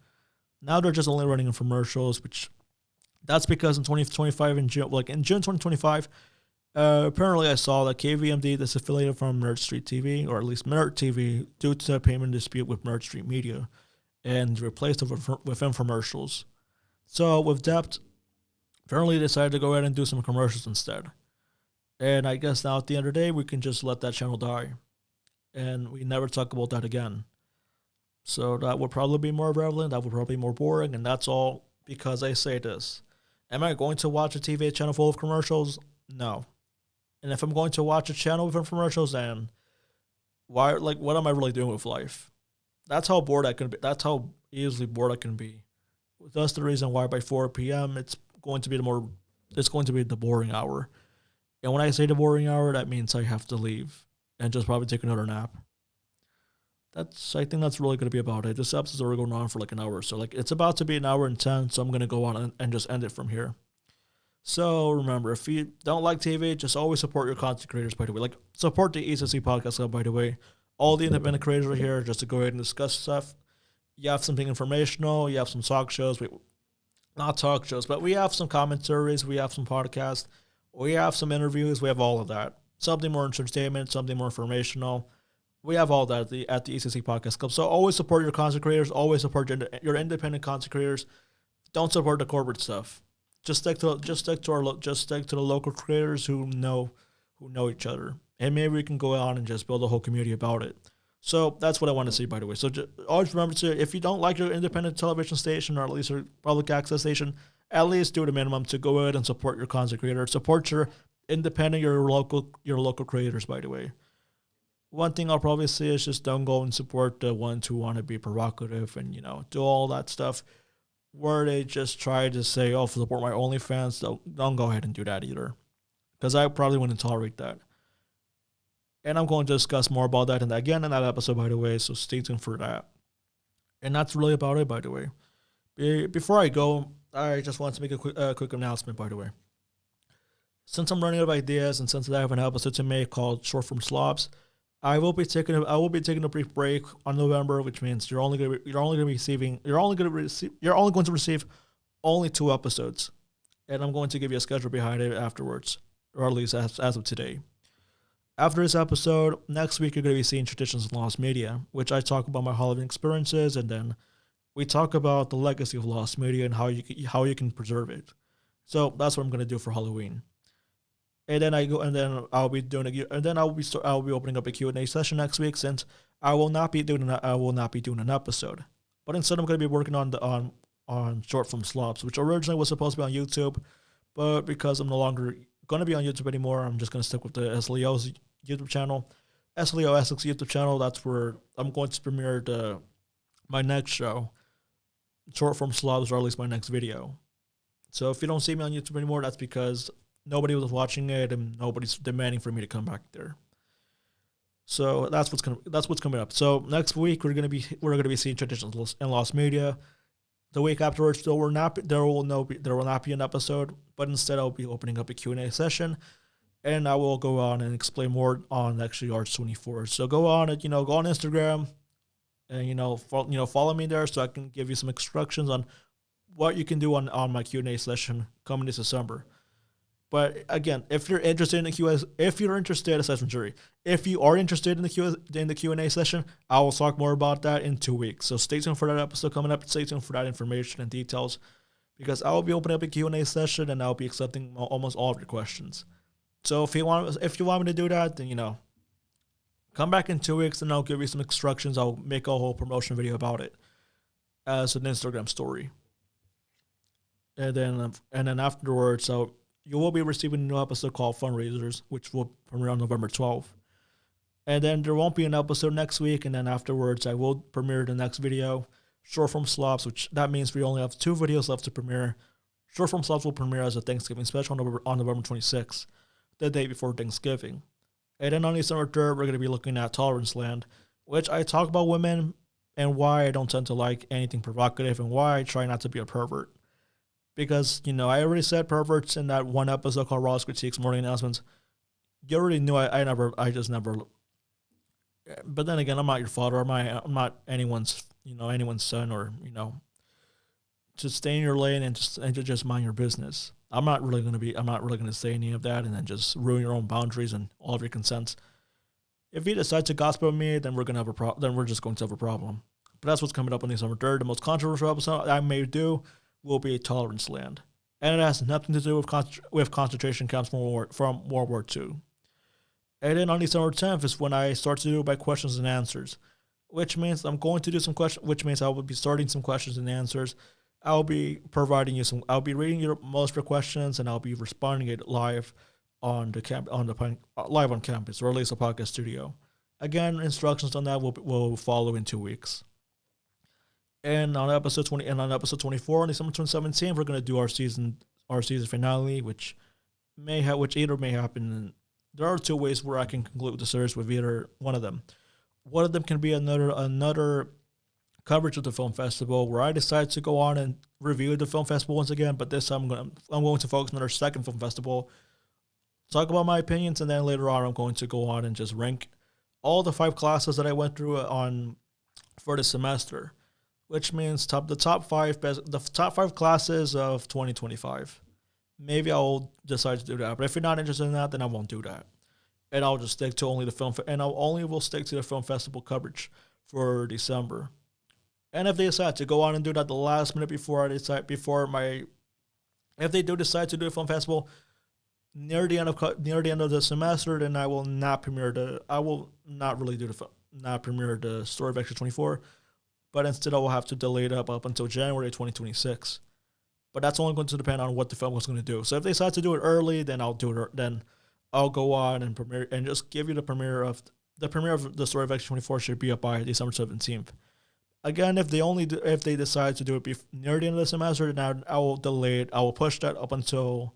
Now they're just only running infomercials, which that's because in 2025 in June 2025, apparently I saw that KVMD is affiliated from Merritt Street TV, or at least Merritt TV, due to a payment dispute with Merritt Street Media, and replaced it with infomercials. So with that, apparently they decided to go ahead and do some commercials instead. And I guess now at the end of the day, we can just let that channel die. And we never talk about that again. So that would probably be more relevant, that would probably be more boring, and that's all because I say this. Am I going to watch a TV channel full of commercials? No. And if I'm going to watch a channel with infomercials, then what am I really doing with life? That's how bored I can be. That's how easily bored I can be. That's the reason why by 4 p.m. it's going to be the boring hour. And when I say the boring hour, that means I have to leave and just probably take another nap. I think that's really going to be about it. This episode's already going on for like an hour. So it's about to be an hour and 10, so I'm going to go on and just end it from here. So remember, if you don't like TV, just always support your content creators, by the way. Support the ECC Podcast Club, by the way. All the independent creators are here just to go ahead and discuss stuff. You have something informational. You have some talk shows. Not talk shows, but we have some commentaries. We have some podcasts. We have some interviews. We have all of that. Something more entertainment, something more informational. We have all that at the ECC Podcast Club. So always support your content creators. Always support your independent content creators. Don't support the corporate stuff. Just stick to the local creators who know each other, and maybe we can go on and just build a whole community about it. So that's what I want to see, by the way. So always remember if you don't like your independent television station or at least your public access station, at least do the minimum to go ahead and support your content creator. Support your independent, your local creators, by the way. One thing I'll probably say is just don't go and support the ones who want to be provocative and, do all that stuff where they just try to say, support my OnlyFans. Don't go ahead and do that either, because I probably wouldn't tolerate that. And I'm going to discuss more about that in that episode, by the way, so stay tuned for that. And that's really about it, by the way. Before I go, I just want to make a quick announcement, by the way. Since I'm running out of ideas and since I have an episode to make called Short Form Slobs, I will be taking a brief break on November, which means you're only going to receive only 2 episodes, and I'm going to give you a schedule behind it afterwards. or at least as of today. After this episode, next week you're going to be seeing Traditions in Lost Media, which I talk about my Halloween experiences, and then we talk about the legacy of Lost Media and how you can preserve it. So that's what I'm going to do for Halloween. And then I'll be opening up a Q&A session next week, since I will not be doing an episode, but instead I'm going to be working on short film slops, which originally was supposed to be on YouTube, but because I'm no longer going to be on YouTube anymore, I'm just going to stick with the SLAO's YouTube channel, SLAOESSEX YouTube channel. That's where I'm going to premiere my next show, short form slops, or at least my next video. So if you don't see me on YouTube anymore, that's because nobody was watching it and nobody's demanding for me to come back there. So that's what's coming up. So next week we're gonna be seeing Traditions in Lost Media. The week afterwards, there will not be an episode, but instead I'll be opening up a Q&A session, and I will go on and explain more on actually S02E04. So go on Instagram, and follow me there so I can give you some instructions on what you can do on my Q&A session coming this December. But again, if you're interested in the Q&A, if you are interested in the Q&A session, I will talk more about that in 2 weeks. So stay tuned for that episode coming up. Stay tuned for that information and details, because I will be opening up a Q&A session and I'll be accepting almost all of your questions. So if you want me to do that, then come back in 2 weeks and I'll give you some instructions. I'll make a whole promotion video about it as an Instagram story. And then afterwards, so you will be receiving a new episode called Fundraisers, which will premiere on November 12th. And then there won't be an episode next week, and then afterwards I will premiere the next video, Short Form Slops, which that means we only have 2 videos left to premiere. Short Form Slops will premiere as a Thanksgiving special on November 26th, the day before Thanksgiving. And then on December 3rd, we're going to be looking at Tolerance Land, which I talk about women and why I don't tend to like anything provocative and why I try not to be a pervert. Because, I already said perverts in that one episode called Raw's Critiques Morning Announcements. You already knew I just never. But then again, I'm not your father. I'm not anyone's son, or, just stay in your lane and just mind your business. I'm not really going to say any of that and then just ruin your own boundaries and all of your consents. If you decide to gossip about me, then we're just going to have a problem. But that's what's coming up on December 3rd. The most controversial episode I may do will be Tolerance Land, and it has nothing to do with concentration camps from World War II. And then on December 10th is when I start to do my questions and answers, which means I'm going to do some questions. Which means I will be starting some questions and answers. I'll be providing you some. I'll be reading most of your questions, and I'll be responding it live on live on campus, or at least a podcast studio. Again, instructions on that will follow in 2 weeks. And on episode 24 on December 2017, we're going to do our season finale, which either may happen. There are 2 ways where I can conclude the series with either one of them. One of them can be another coverage of the film festival, where I decide to go on and review the film festival once again, but this time I'm going to focus on our second film festival, talk about my opinions, and then later on I'm going to go on and just rank all the 5 classes that I went through for the semester, which means the top 5 classes of 2025. Maybe I'll decide to do that, but if you're not interested in that, then I won't do that, and I'll just stick to only the film, and will stick to the film festival coverage for December. And if they decide to go on and do that the last minute if they do decide to do a film festival near the end of the semester, then I will not premiere the story of X24, but instead I will have to delay it up until January 2026. But that's only going to depend on what the film was going to do. So if they decide to do it early, then I'll do it. Then I'll go on and premiere and just give you the premiere of the story of X24 should be up by December 17th. Again, if they decide to do it near the end of the semester, then I will delay it. I will push that up until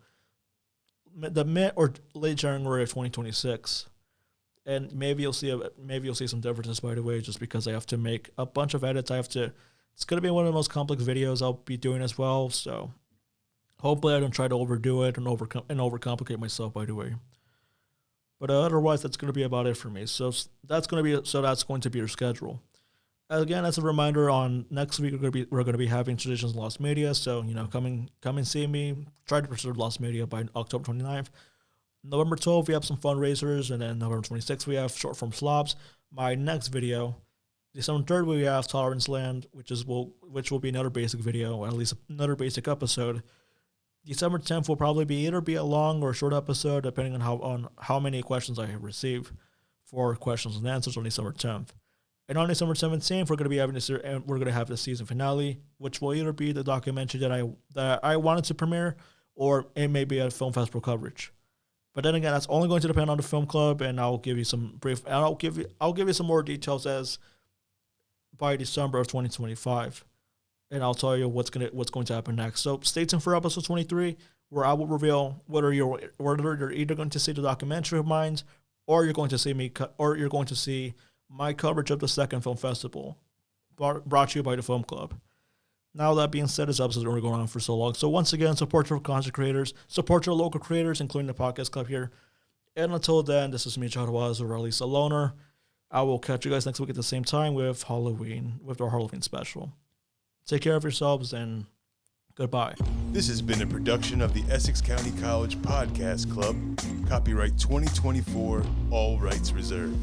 the mid or late January of 2026. And maybe you'll see some differences, by the way, just because I have to make a bunch of edits. It's going to be one of the most complex videos I'll be doing as well. So hopefully I don't try to overdo it and overcomplicate myself, by the way. But otherwise, that's going to be about it for me. So that's going to be your schedule. Again, as a reminder, on next week we're going to be having Traditions Lost Media. So come and see me. Try to preserve Lost Media by October 29th. November 12th, we have some fundraisers, and then November 26th, we have short form slobs. My next video, December 3rd, we have Tolerance Land, which will be another basic video, or at least another basic episode. December 10th will probably either be a long or a short episode, depending on how many questions I have received for questions and answers on December 10th. And on December 17th, we're going to have the season finale, which will either be the documentary that I wanted to premiere, or it may be a film festival coverage. But then again, that's only going to depend on the film club, and I'll give you some I'll give you some more details as by December of 2025, and I'll tell you what's going to happen next. So stay tuned for episode 23, where I will reveal whether you're either going to see the documentary of mine, or you're going to see my coverage of the second film festival, brought to you by the film club. Now, that being said, this episode is going on for so long. So once again, support your content creators, support your local creators, including the podcast club here. And until then, this is me, Jon Inahuazo, or at least a loner. I will catch you guys next week at the same time with our Halloween special. Take care of yourselves, and goodbye. This has been a production of the Essex County College Podcast Club. Copyright 2024, all rights reserved.